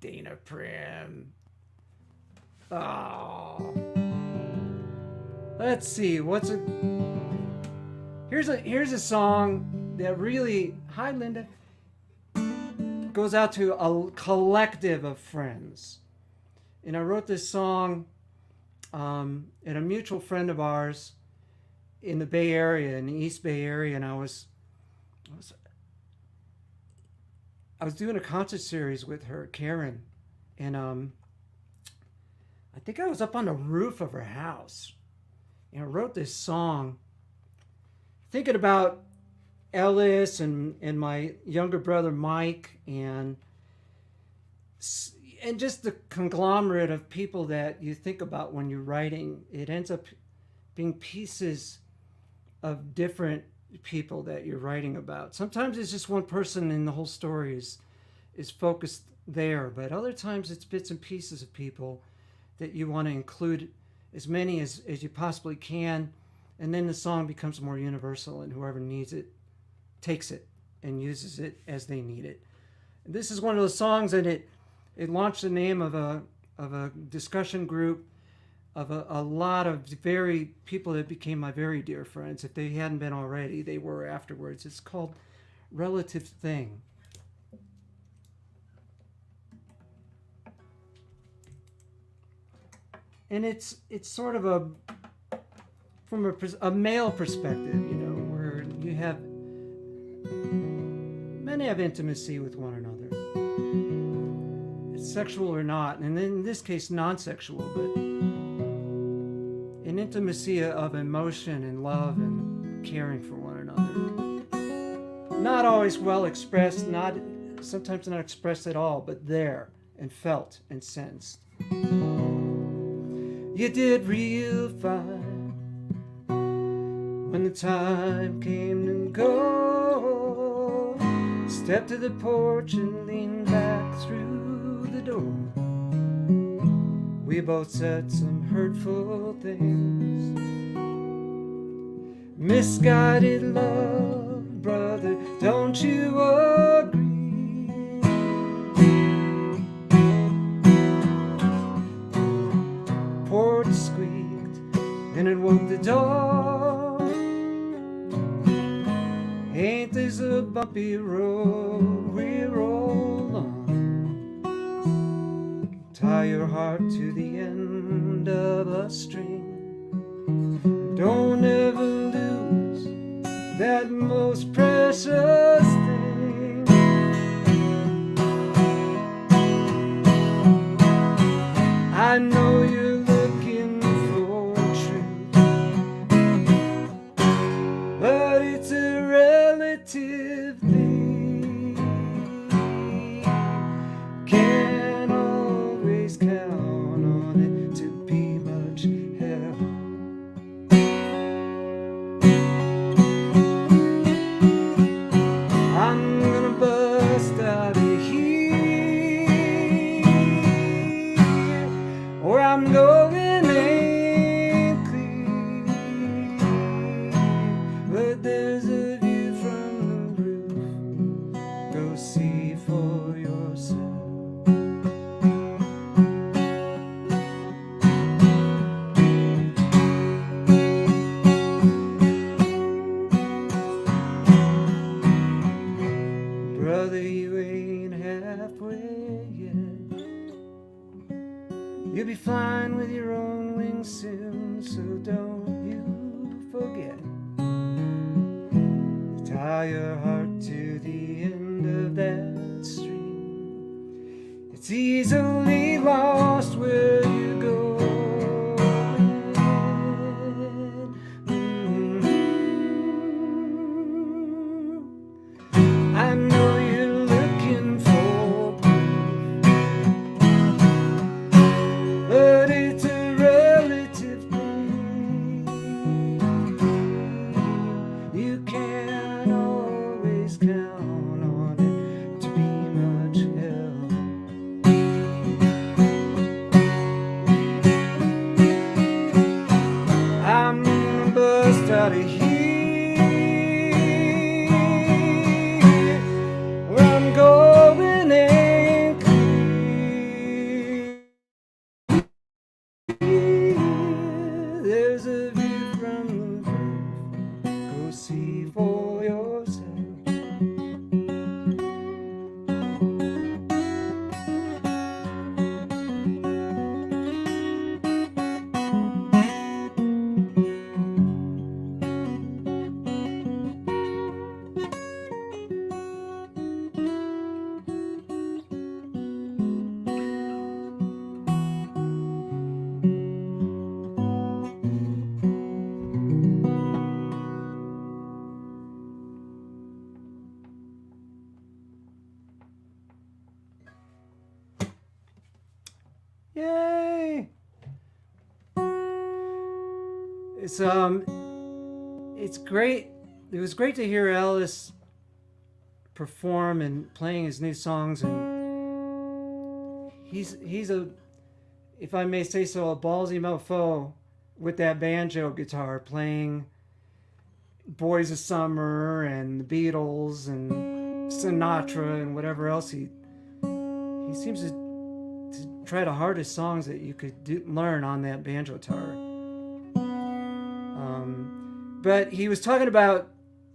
Dana Prim. Oh. Let's see. Here's a song that really, hi Linda, goes out to a collective of friends. And I wrote this song at a mutual friend of ours in the Bay Area, in the East Bay Area, and I was doing a concert series with her, Karen, and I think I was up on the roof of her house, and I wrote this song thinking about Ellis and my younger brother Mike, and just the conglomerate of people that you think about when you're writing. It ends up being pieces of different people that you're writing about. Sometimes it's just one person and the whole story is focused there, but other times it's bits and pieces of people that you want to include as many as you possibly can, and then the song becomes more universal, and whoever needs it takes it and uses it as they need it. And this is one of those songs, and it launched the name of a discussion group of a lot of very people that became my very dear friends. If they hadn't been already, they were afterwards. It's called Relative Thing. And it's sort of from a male perspective, where you have, men have intimacy with one another. It's sexual or not, and in this case, non-sexual, but an intimacy of emotion and love and caring for one another. Not always well expressed, sometimes not expressed at all, but there and felt and sensed. You did real fine when the time came to go. Stepped to the porch and leaned back through the door. We both said some hurtful things. Misguided love, brother, don't you agree? Porch squeaked, and it woke the dog. Ain't this a bumpy road we roll on? Tie your heart to the end of a string. Don't ever lose that most precious thing. I know you're looking for truth, but it's a relative thing. Can't always count on it to be much help. I'm gonna bust out of here, or I'm going ain't clear. But there's a view from the roof, go see for yourself. Brother, you ain't halfway yet. You'll be flying with your own wings soon, so don't you forget. Tie your heart to the end of that stream. It's easily lost where Yay! It's great. It was great to hear Ellis perform and playing his new songs, and he's a, if I may say so, a ballsy mofo with that banjo guitar, playing Boys of Summer and the Beatles and Sinatra and whatever else he seems to try to hardest songs that you could learn on that banjo guitar. But he was talking about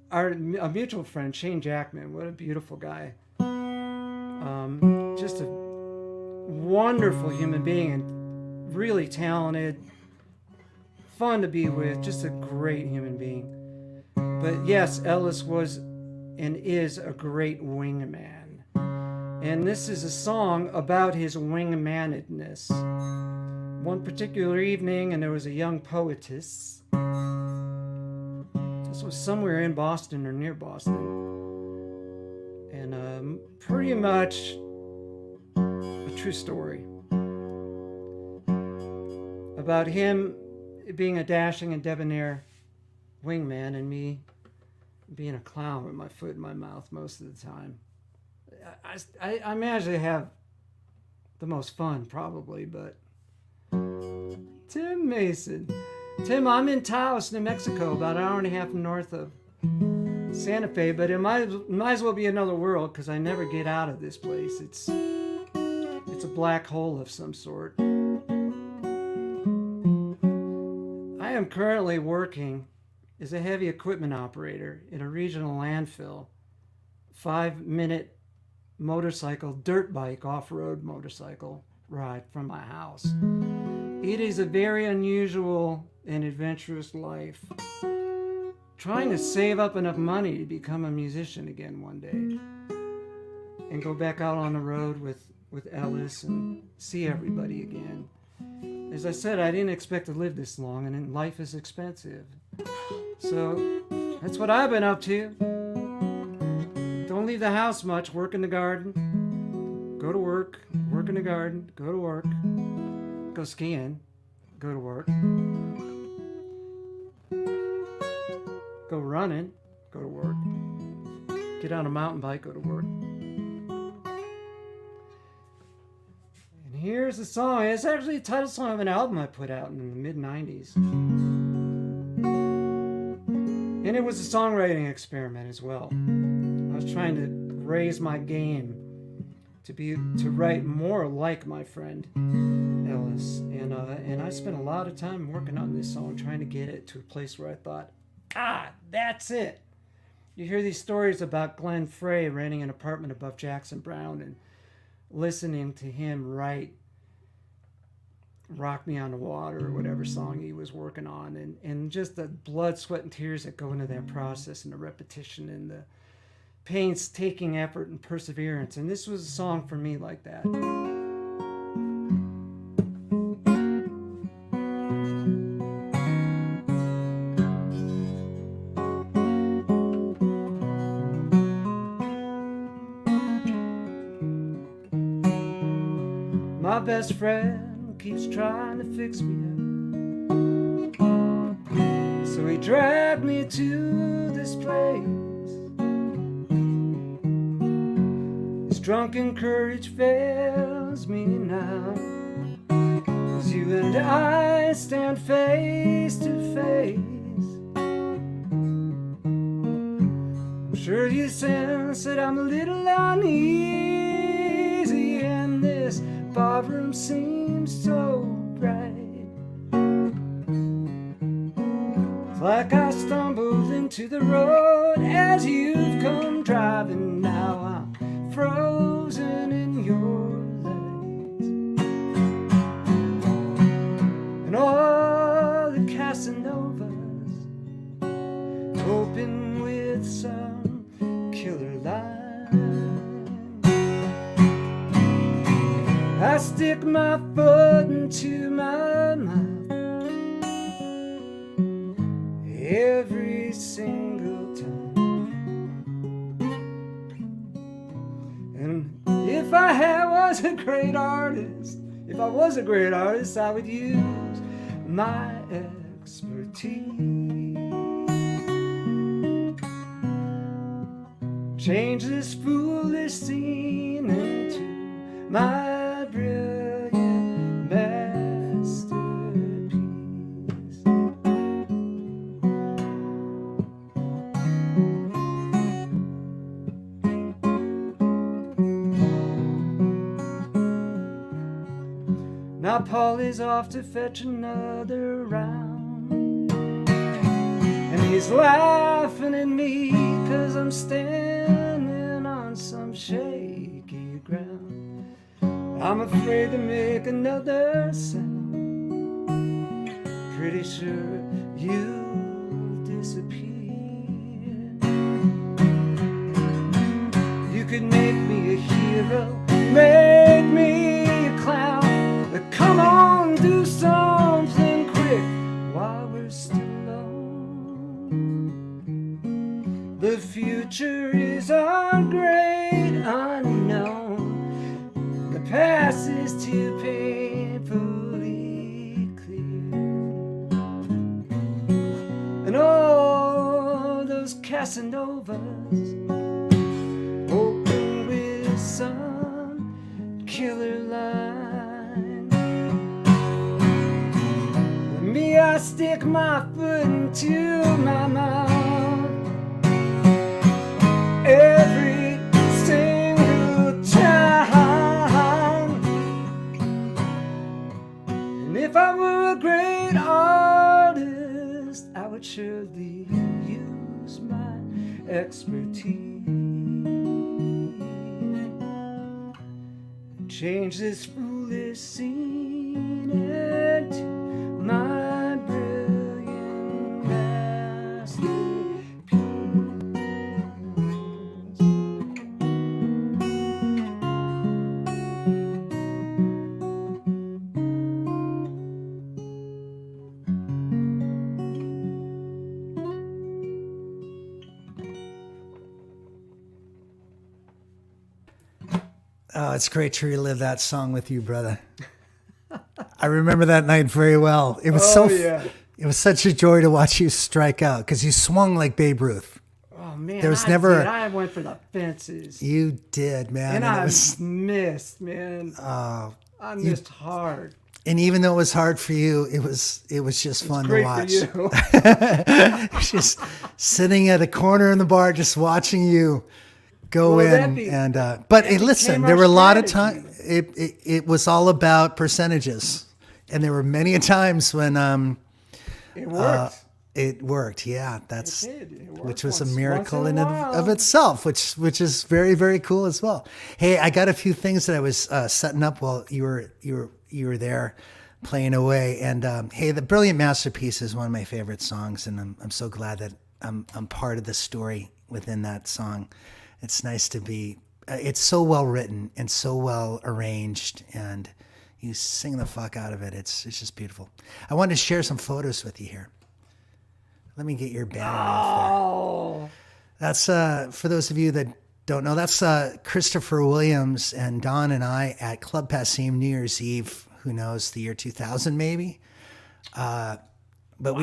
a mutual friend, Shane Jackman. What a beautiful guy. Just a wonderful human being and really talented, fun to be with, just a great human being. But yes, Ellis was and is a great wingman. And this is a song about his wingmanedness. One particular evening, and there was a young poetess. This was somewhere in Boston or near Boston. And pretty much a true story about him being a dashing and debonair wingman and me being a clown with my foot in my mouth most of the time. I managed to have the most fun, probably, but Tim Mason. Tim, I'm in Taos, New Mexico, about an hour and a half north of Santa Fe, but it might as well be another world because I never get out of this place. It's a black hole of some sort. I am currently working as a heavy equipment operator in a regional landfill, 5-minute motorcycle, dirt bike, off-road motorcycle ride from my house. It is a very unusual and adventurous life. Trying to save up enough money to become a musician again one day and go back out on the road with Ellis and see everybody again. As I said, I didn't expect to live this long, and life is expensive. So that's what I've been up to. Don't leave the house much, work in the garden, go to work in the garden, go to work, go skiing, go to work, go running, go to work, get on a mountain bike, go to work. And here's the song. It's actually the title song of an album I put out in the mid-90s. And it was a songwriting experiment as well. I was trying to raise my game to write more like my friend Ellis, and I spent a lot of time working on this song, trying to get it to a place where I thought, that's it. You hear these stories about Glenn Frey renting an apartment above Jackson Browne and listening to him write Rock Me on the Water or whatever song he was working on, and just the blood, sweat, and tears that go into that process, and the repetition and the painstaking effort and perseverance. And this was a song for me like that. My best friend keeps trying to fix me up, so he dragged me to this place. His drunken courage fails me now, as you and I stand face to face. I'm sure you sense that I'm a little uneasy, and this barroom seems so bright. It's like I stumbled into the road as you've come driving. Now I'm frozen in your lights, and all the Casanovas open with some killer line. I stick my foot into my mouth every single time. And if I was a great artist, If I was a great artist, I would use my expertise. Change this foolish scene into my brilliant masterpiece. Now Paul is off to fetch another round, and he's laughing at me 'cause I'm standing on some shaky ground. I'm afraid to make another sound. Pretty sure you'll disappear. You could make me a hero, make me a clown. Come on, do something quick while we're still alone. The future is our great unknown. The past is too painfully clear. And all those Casanovas open with some killer line. Me, I stick my foot into my mouth every single time. And if I were a great artist, I would surely use my expertise. Change this foolish scene into my brilliant masterpiece. Oh, it's great to relive that song with you, brother. I remember that night very well. It was it was such a joy to watch you strike out because you swung like Babe Ruth. Oh man, There was never- I went for the fences. You did, man. And it I was, missed, man. I missed hard. and even though it was hard for you, it was just fun to Great watch. for you. Just sitting at a corner in the bar, just watching you go Well, in. But hey, listen, became there our were a lot of strategy. times. It was all about percentages, and there were many times when It worked. it worked. Yeah, that's It did. It worked which was a once miracle in in a of while. itself, which is very, very cool as well. Hey, I got a few things that I was setting up while you were there playing away, and hey, the Brilliant Masterpiece is one of my favorite songs, and I'm so glad that I'm part of the story within that song. It's nice to be. It's so well written and so well arranged, and you sing the fuck out of it. It's just beautiful. I wanted to share some photos with you here. Let me get your banner off there. Oh, That's for those of you that don't know. That's Christopher Williams and Don and I at Club Passim New Year's Eve. Who knows, the year 2000 maybe. But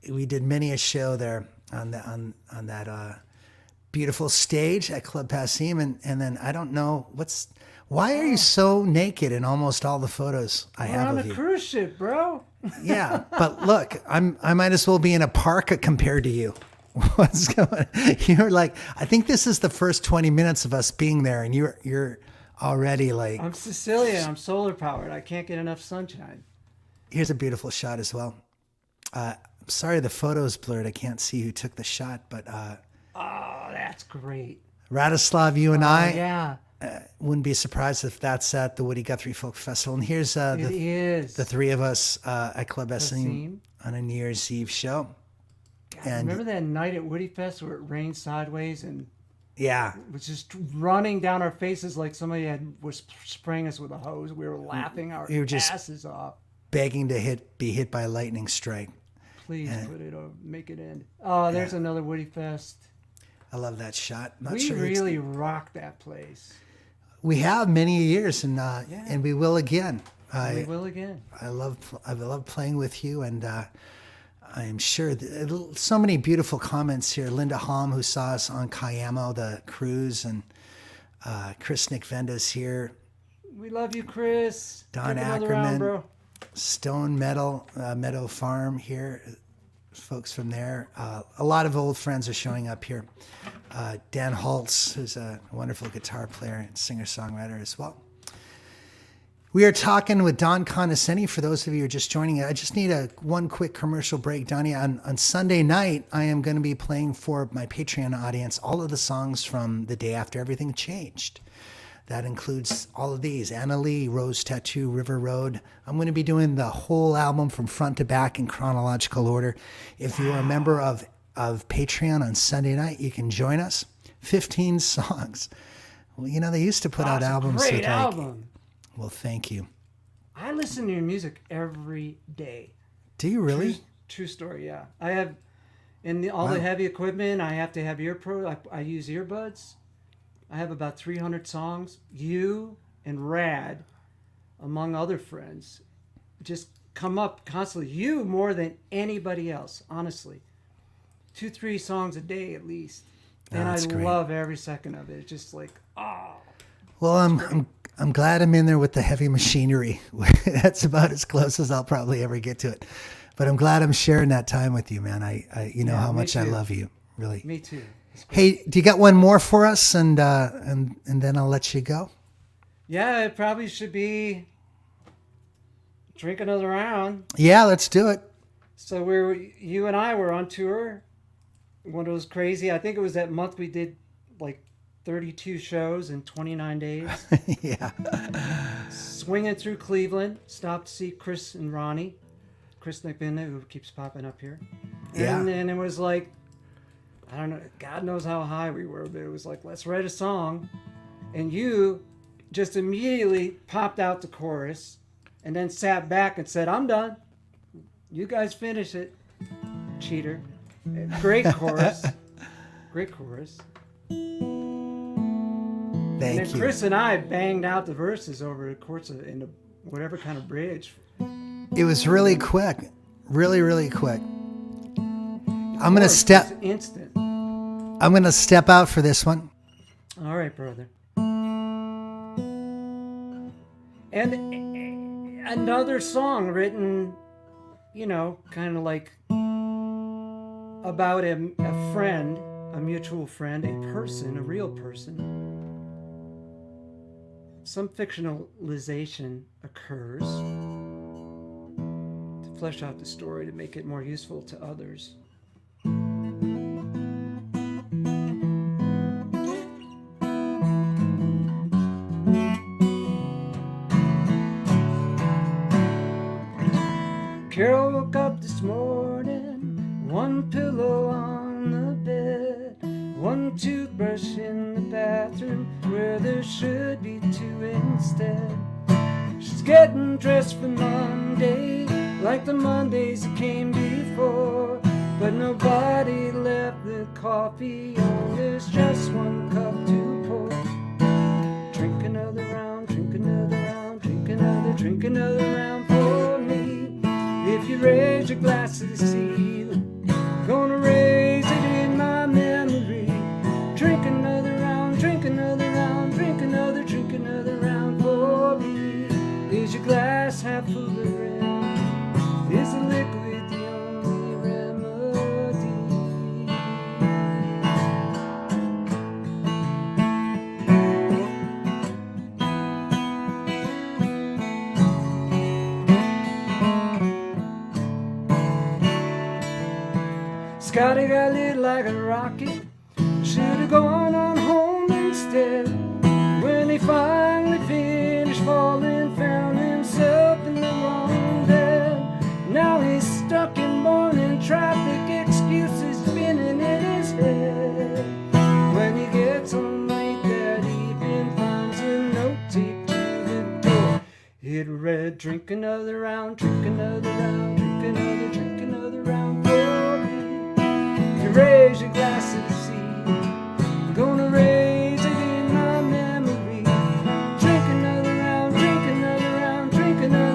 we did many a show there on that beautiful stage at Club Passim, and then I don't know why are you so naked in almost all the photos I we're have on of a you? cruise ship, bro. Yeah, but look, I might as well be in a parka compared to you. What's going? You're like, I think this is the first 20 minutes of us being there, and you're already like. I'm Sicilian. I'm solar powered. I can't get enough sunshine. Here's a beautiful shot as well. I'm sorry the photo's blurred. I can't see who took the shot, but Oh, that's great. Radislav, you and I Yeah, wouldn't be surprised if that's at the Woody Guthrie Folk Festival. And here's it is. the three of us at Club Passim Passim. on a New Year's Eve show. And Remember that night at Woody Fest where it rained sideways and yeah, it was just running down our faces like somebody was spraying us with a hose. We were laughing our We were just- asses off. begging to be hit by a lightning strike. Please put it or make it end. Oh, there's another Woody Fest. I love that shot. Not We sure who it's- really rocked that place. we have many years, and we will again. We will again. I love playing with you, and I'm sure so many beautiful comments here. Linda Halm, who saw us on Cayamo, the cruise, and Chris Nick Venda's here. We love you, Chris. Don Take another Ackerman, round, bro. Stone Meadow Farm here. Folks from there. A lot of old friends are showing up here. Dan Holtz, who's a wonderful guitar player and singer-songwriter as well. We are talking with Don Conoscenti. For those of you who are just joining, I just need one quick commercial break. Donnie, on Sunday night, I am going to be playing for my Patreon audience all of the songs from the day after everything changed. That includes all of these: Anna Lee, Rose Tattoo, River Road. I'm going to be doing the whole album from front to back in chronological order. If you're a member of Patreon on Sunday night, you can join us. 15 songs. Well, you know, they used to put out albums. Great album. Well, thank you. I listen to your music every day. Do you really? True story, yeah. I have, all the heavy equipment, I have to have I use earbuds. I have about 300 songs. You and Rad, among other friends, just come up constantly. You more than anybody else, honestly. 2-3 songs a day at least. And I love every second of it. It's just like, oh. Well, I'm glad I'm in there with the heavy machinery. That's about as close as I'll probably ever get to it. But I'm glad I'm sharing that time with you, man. You know how much I love you, really. Me too. Hey, do you got one more for us, and then I'll let you go? Yeah, it probably should be Drink Another Round. Yeah, let's do it. So you and I were on tour. One of those crazy. I think it was that month we did like 32 shows in 29 days. Yeah. Swinging through Cleveland, stopped to see Chris and Ronnie. Chris McBinda, who keeps popping up here. Yeah. And then it was like, I don't know, God knows how high we were, but it was like, let's write a song. And you just immediately popped out the chorus and then sat back and said, I'm done. You guys finish it. Cheater. Great chorus. Great chorus. Thank and then you. Chris and I banged out the verses over the course of whatever kind of bridge. It was really quick. Really, really quick. I'm going to step. Instant. I'm going to step out for this one. All right, brother. And another song written, you know, kind of like about a friend, a mutual friend, a person, a real person. Some fictionalization occurs to flesh out the story to make it more useful to others. Carole woke up this morning, one pillow on the bed, one toothbrush in the bathroom where there should be two instead. She's getting dressed for Monday, like the Mondays that came before, but nobody left the coffee on, there's just one cup to pour. Drink another round, drink another round, drink another round for me. If you raise your glass to the ceiling, gonna raise it in my memory. Drink another round, drink another round, drink another round for me. Is your glass half full of rim? Is the liquid the only remedy? Scotty got lit like a rocket, should've gone on home instead. When he finally finished falling, found himself in the wrong bed. Now he's stuck in morning traffic, excuses spinning in his head. When he gets home late that evening, finds a note taped to the door. It read, drink another round, drink another round, drink another round for me. Raise your glass to the sea, I'm gonna raise it in my memory. Drink another round, drink another round, drink another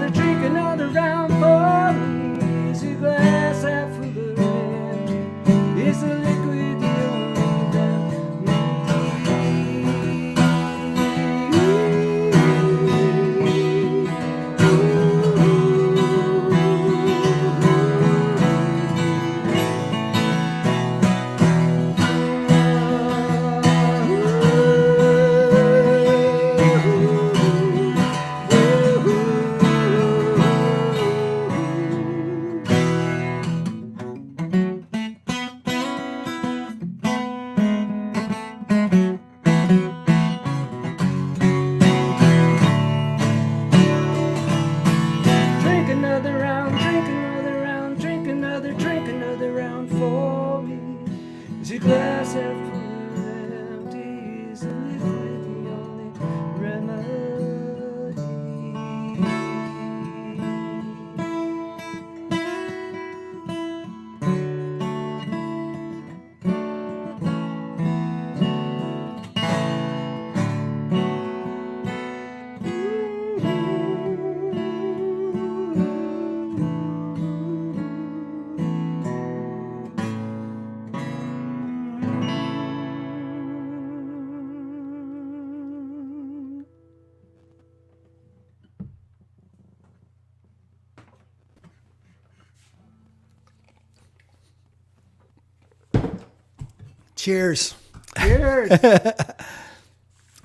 Cheers. Cheers. Man,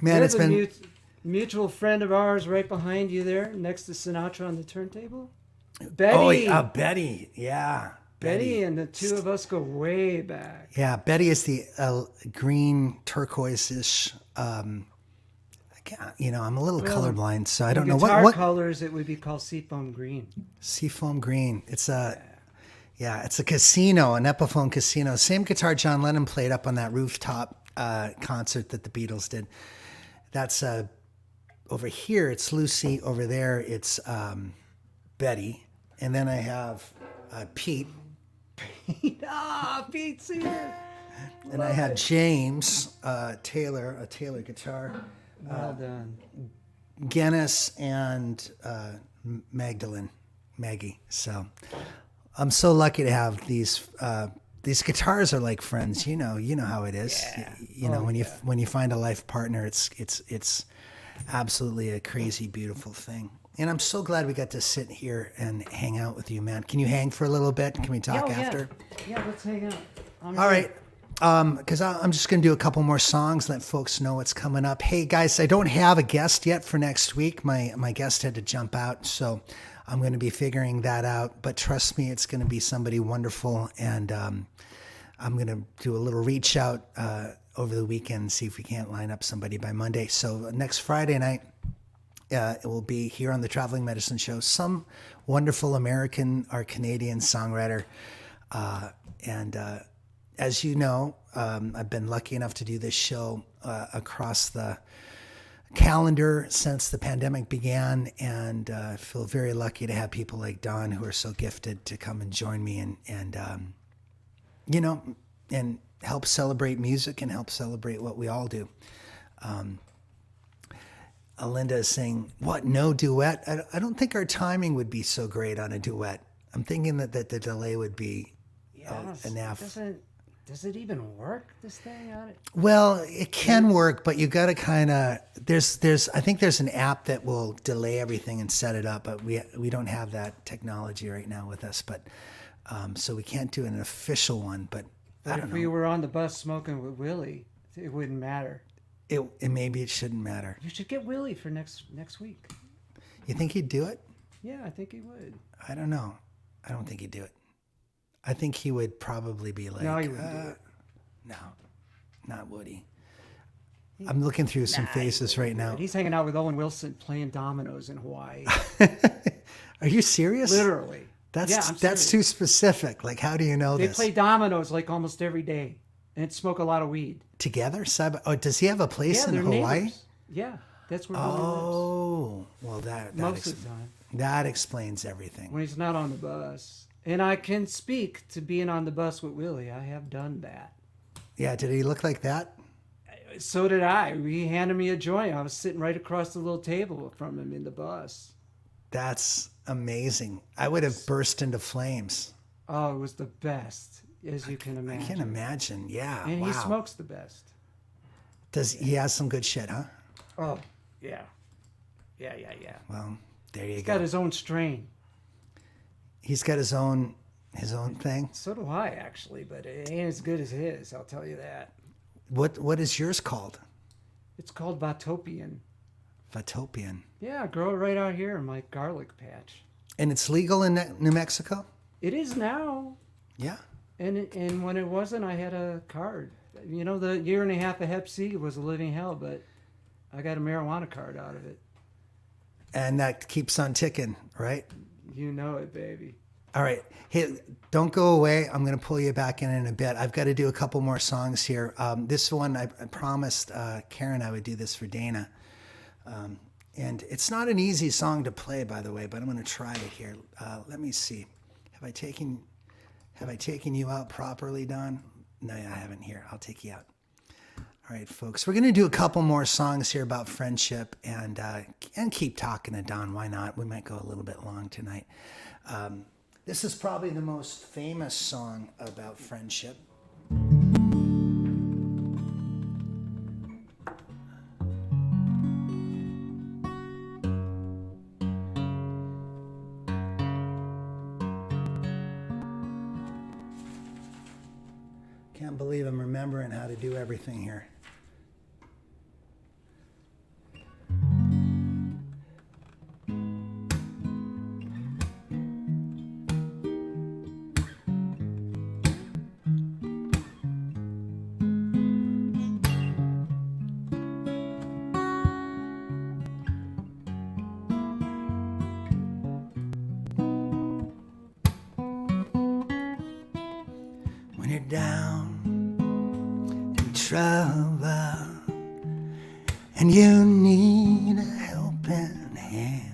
There's it's been... mutual friend of ours right behind you there, next to Sinatra on the turntable. Betty. Oh, Betty. Yeah. Betty and the two of us go way back. Yeah, Betty is the green turquoise-ish. I'm a little colorblind, so I don't know what colors. It would be called seafoam green. Seafoam green. It's a casino, an Epiphone casino. Same guitar John Lennon played up on that rooftop concert that the Beatles did. That's over here. It's Lucy. Over there, it's Betty, and then I have Pete. Pete's here. And I had James Taylor, a Taylor guitar. Well done. Guinness and Maggie. So I'm so lucky to have these. These guitars are like friends. You know how it is. Yeah. When you find a life partner, it's absolutely a crazy, beautiful thing. And I'm so glad we got to sit here and hang out with you, man. Can you hang for a little bit? Can we talk after? Yeah, let's hang out. All right. Because I'm just going to do a couple more songs, let folks know what's coming up. Hey, guys, I don't have a guest yet for next week. My guest had to jump out, so I'm going to be figuring that out. But trust me, it's going to be somebody wonderful, and I'm going to do a little reach out over the weekend, see if we can't line up somebody by Monday. So next Friday night, it will be here on the Traveling Medicine Show. Some wonderful American or Canadian songwriter. And as you know, I've been lucky enough to do this show across the calendar since the pandemic began. And I feel very lucky to have people like Don who are so gifted to come and join me and help celebrate music and help celebrate what we all do. Linda is saying, what, no duet? I don't think our timing would be so great on a duet. I'm thinking that the delay would be enough. Does it even work, this thing on it? Well, it can work, but you got to kind of, I think there's an app that will delay everything and set it up, but we don't have that technology right now with us, but so we can't do an official one, but I don't know. If we were on the bus smoking with Willie, it wouldn't matter. Maybe it shouldn't matter. You should get Willie for next week. You think he'd do it? Yeah, I think he would. I don't know. I don't think he'd do it. I think he would probably be like, no, he wouldn't do it. No, not Woody. I'm looking through some faces right now. He's hanging out with Owen Wilson playing dominoes in Hawaii. Are you serious? Literally. That's too specific. Like, how do you know they this? They play dominoes like almost every day and smoke a lot of weed. Together? Oh, does he have a place in Hawaii? Neighbors. Yeah, that's where Willie lives. Oh, well, most of the time. That explains everything. When he's not on the bus. And I can speak to being on the bus with Willie. I have done that. Yeah, did he look like that? So did I. He handed me a joint. I was sitting right across the little table from him in the bus. That's amazing. I would have burst into flames. Oh, it was the best, as you can imagine. I can imagine, yeah. And he smokes the best. He has some good shit, huh? Oh, yeah. Yeah. Well, there you go. He's got his own strain. He's got his own thing. So do I, actually, but it ain't as good as his. I'll tell you that. What is yours called? It's called Vatopian. Vatopian. Yeah, I grow it right out here in my garlic patch. And it's legal in New Mexico? It is now. Yeah. And when it wasn't, I had a card. You know, the year and a half of Hep C was a living hell, but I got a marijuana card out of it. And that keeps on ticking, right? You know it, baby. All right. Hey, don't go away. I'm going to pull you back in a bit. I've got to do a couple more songs here. This one, I promised Karen I would do this for Dana. And it's not an easy song to play, by the way, but I'm going to try it here. Let me see. Have I taken you out properly, Don? No, I haven't here. I'll take you out. All right, folks. We're going to do a couple more songs here about friendship and keep talking to Don. Why not? We might go a little bit long tonight. This is probably the most famous song about friendship. Can't believe I'm remembering how to do everything here. When you're down in trouble and you need a helping hand,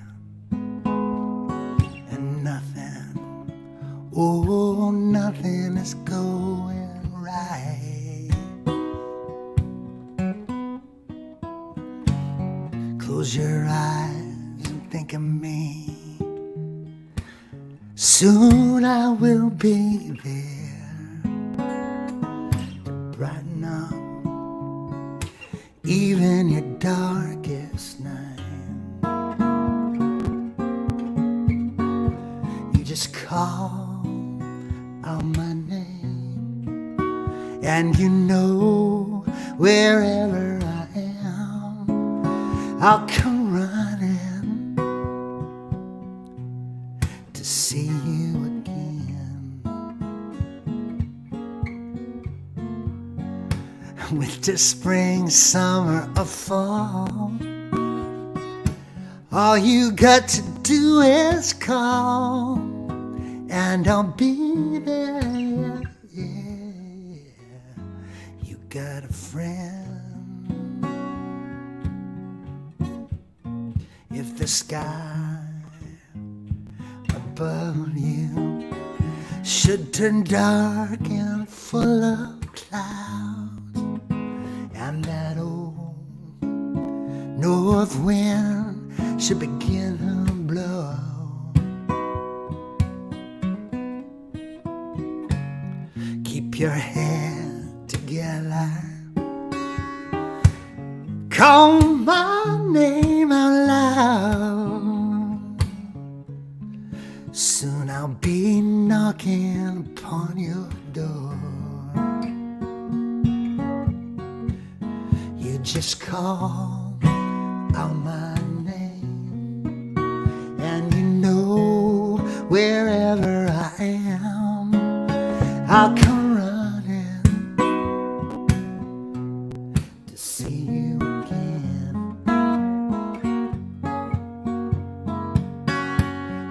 and nothing, oh, nothing is going right. Close your eyes and think of me. Soon I will be there to brighten up even your darkest night. You just call out my name, and you know wherever I am, I'll come running to see you again. Winter, spring, summer, or fall, all you got to do is call, and I'll be there. Yeah, yeah. You got a friend. If the sky above you should turn dark and full of clouds, and that old north wind should begin to blow, keep your head together, call my name out loud. Soon I'll be knocking upon your door. You just call out my name, and you know wherever I am, I'll come running to see you again.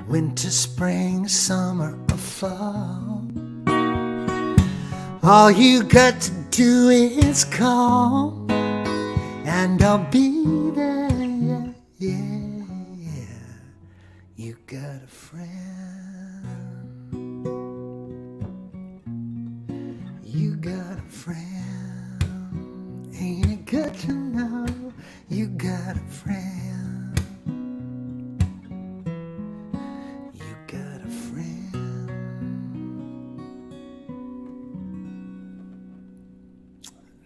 Winter, spring, summer, or fall, all you got to do is call, and I'll be there. Yeah, yeah, yeah. You got a friend. You got a friend. Ain't it good to know you got a friend? You got a friend.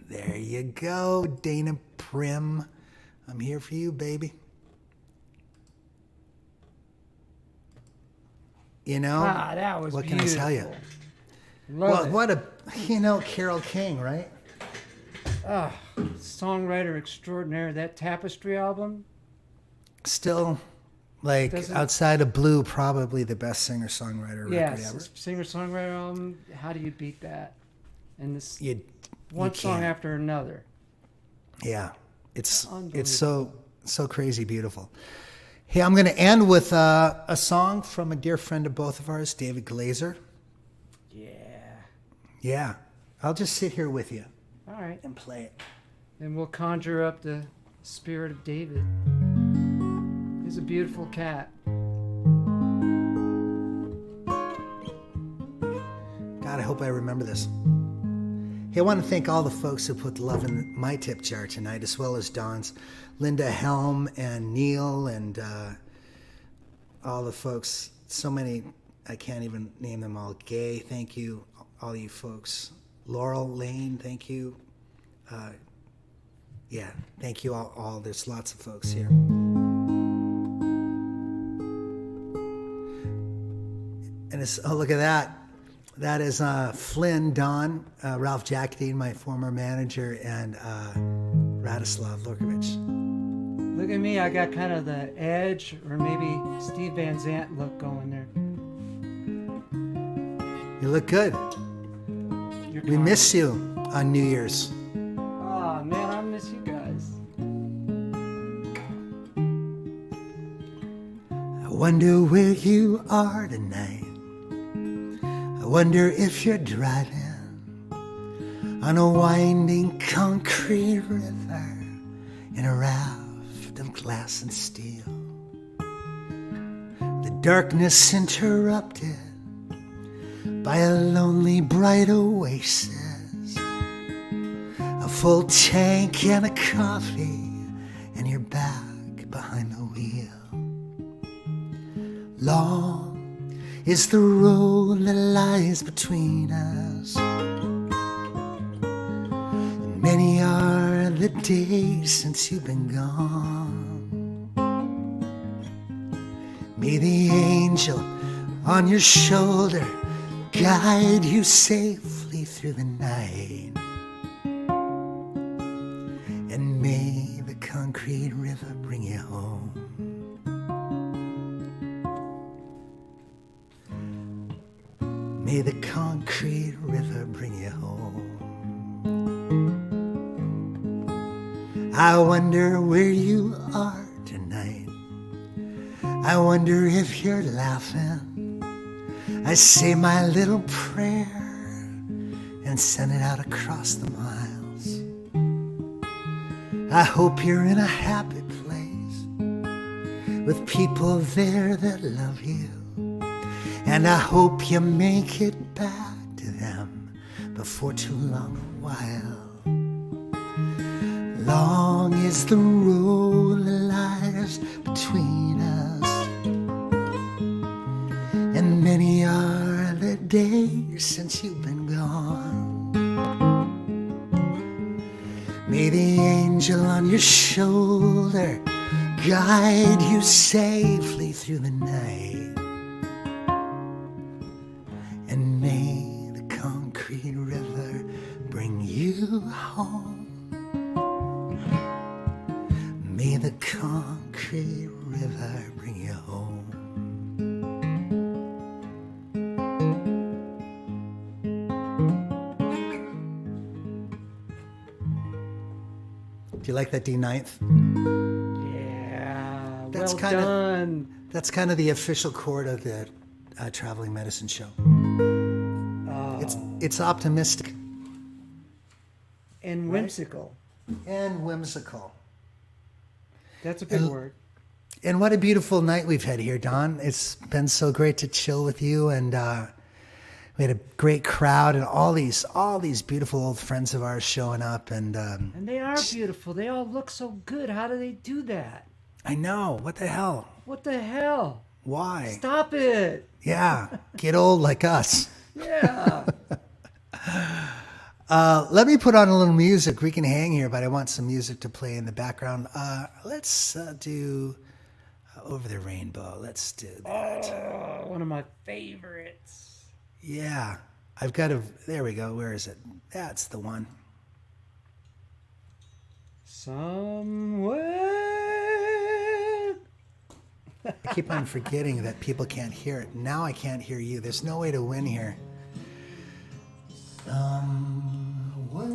There you go, Dana Prim. I'm here for you, baby. You know, That was what beautiful. can I tell you? Love Well, it. what a, Carole King, right? Songwriter extraordinaire. That Tapestry album. Still, like, Doesn't- outside of Blue, probably the best singer-songwriter record Yes, ever. singer-songwriter album. How do you beat that? And this You one song can't. after another. Yeah, it's Unbelievable. so crazy beautiful. Hey, I'm going to end with a song from a dear friend of both of ours, David Glaser. Yeah. Yeah, I'll just sit here with you All right. and play it. And we'll conjure up the spirit of David. He's a beautiful cat. God, I hope I remember this. Hey, I want to thank all the folks who put love in my tip jar tonight, as well as Don's, Linda Helm and Neil, and all the folks. So many, I can't even name them all. Gay, thank you, all you folks. Laurel Lane, thank you. Yeah, thank you all. There's lots of folks here. And it's, oh, look at that. That is Flynn, Don, Ralph Jackdean, my former manager, and Radislav Lorkovich. Look at me, I got kind of the Edge or maybe Steve Van Zandt look going there. You look good. We miss you on New Year's. Oh man, I miss you guys. I wonder where you are tonight. I wonder if you're driving on a winding concrete river in a raft of glass and steel. The darkness interrupted by a lonely bright oasis, a full tank and a coffee, and you're back behind the wheel. Long is the road that lies between us, and many are the days since you've been gone. May the angel on your shoulder guide you safely through the night, and may the concrete river bring you home. May the concrete river bring you home. I wonder where you are tonight. I wonder if you're laughing. I say my little prayer and send it out across the miles. I hope you're in a happy place with people there that love you, and I hope you make it back to them before too long a while. Long is the road that lies between us, and many are the days since you've been gone. May the angel on your shoulder guide you safely through the night, and may the concrete river bring you home. May the concrete river bring you home. Do you like that D ninth? Yeah, That's well kinda- done. That's kind of the official chord of the Traveling Medicine Show. It's optimistic And whimsical. and whimsical. That's a big word. And what a beautiful night we've had here, Don. It's been so great to chill with you, and we had a great crowd, and all these beautiful old friends of ours showing up, and And they are beautiful. They all look so good. How do they do that? I know, what the hell? What the hell? Why? Stop it. Yeah, get old like us. Yeah. Let me put on a little music. We can hang here, but I want some music to play in the background. Let's do Over the Rainbow. Let's do that. Oh, one of my favorites. Yeah, there we go. Where is it? That's the one. Somewhere. I keep on forgetting that people can't hear it. Now I can't hear you. There's no way to win here. Somewhere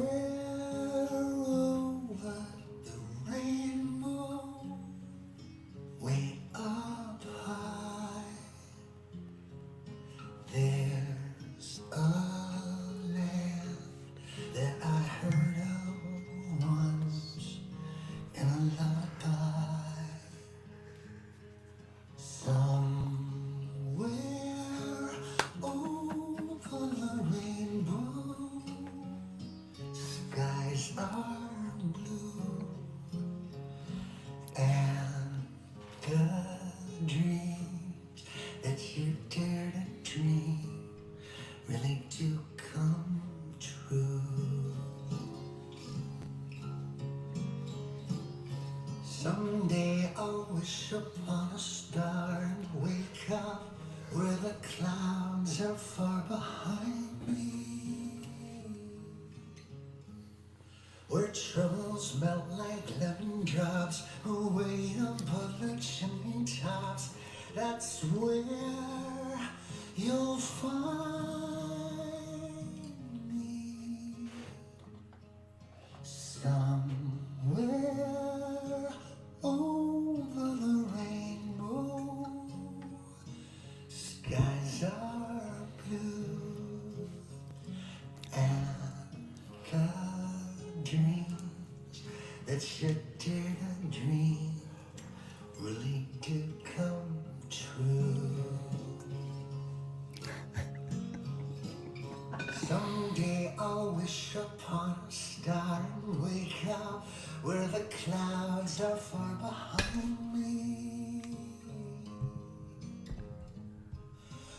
over the rainbow, way up high, there's a land that I heard of once in a lullaby. Somewhere over the rainbow, skies are blue, and the dreams that you dare to dream really do come true. Someday I'll wish upon a star and wake up where the clouds are far behind me, where troubles melt like lemon drops away above the chimney tops. That's where you'll find me, somewhere over the rainbow. Skies are blue, and the dreams that you dare to dream really do come true. Someday I'll wish upon a star and wake up where the clouds are far behind me,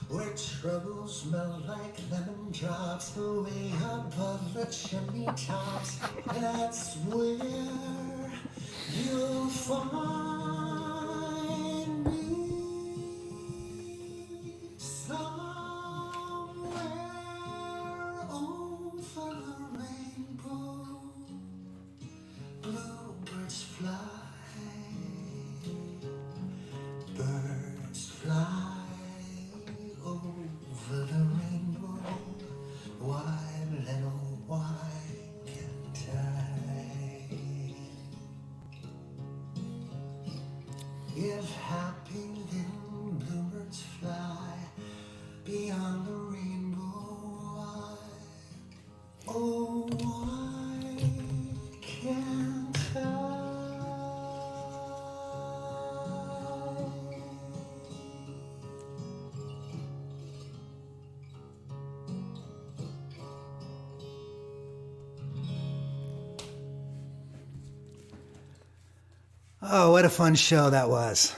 where troubles melt like lemon drops away above the chimney tops. That's where you'll find me, somewhere over the rainbow. Bluebirds fly, birds fly over the rainbow. Why, little, why can't I? If happy little bluebirds fly beyond the rainbow, why, oh, why can't I? Oh, what a fun show that was.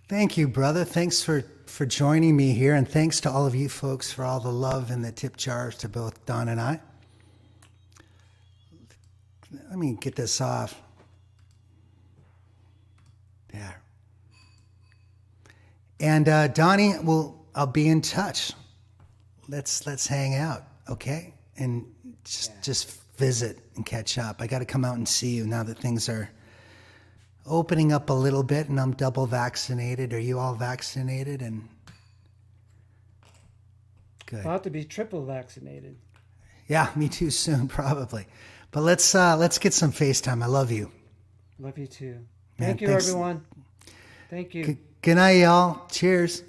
Thank you, brother. Thanks for joining me here, and thanks to all of you folks for all the love and the tip jars to both Don and I. Let me get this off. There. And Donnie, I'll be in touch. Let's hang out, okay? And just visit and catch up. I got to come out and see you now that things are opening up a little bit and I'm double vaccinated. Are you all vaccinated? And good. About to be triple vaccinated. Yeah, me too soon, probably. But let's get some FaceTime. I love you. Love you too. Man, Thank you, thanks. everyone. Thank you. Good night, y'all. Cheers.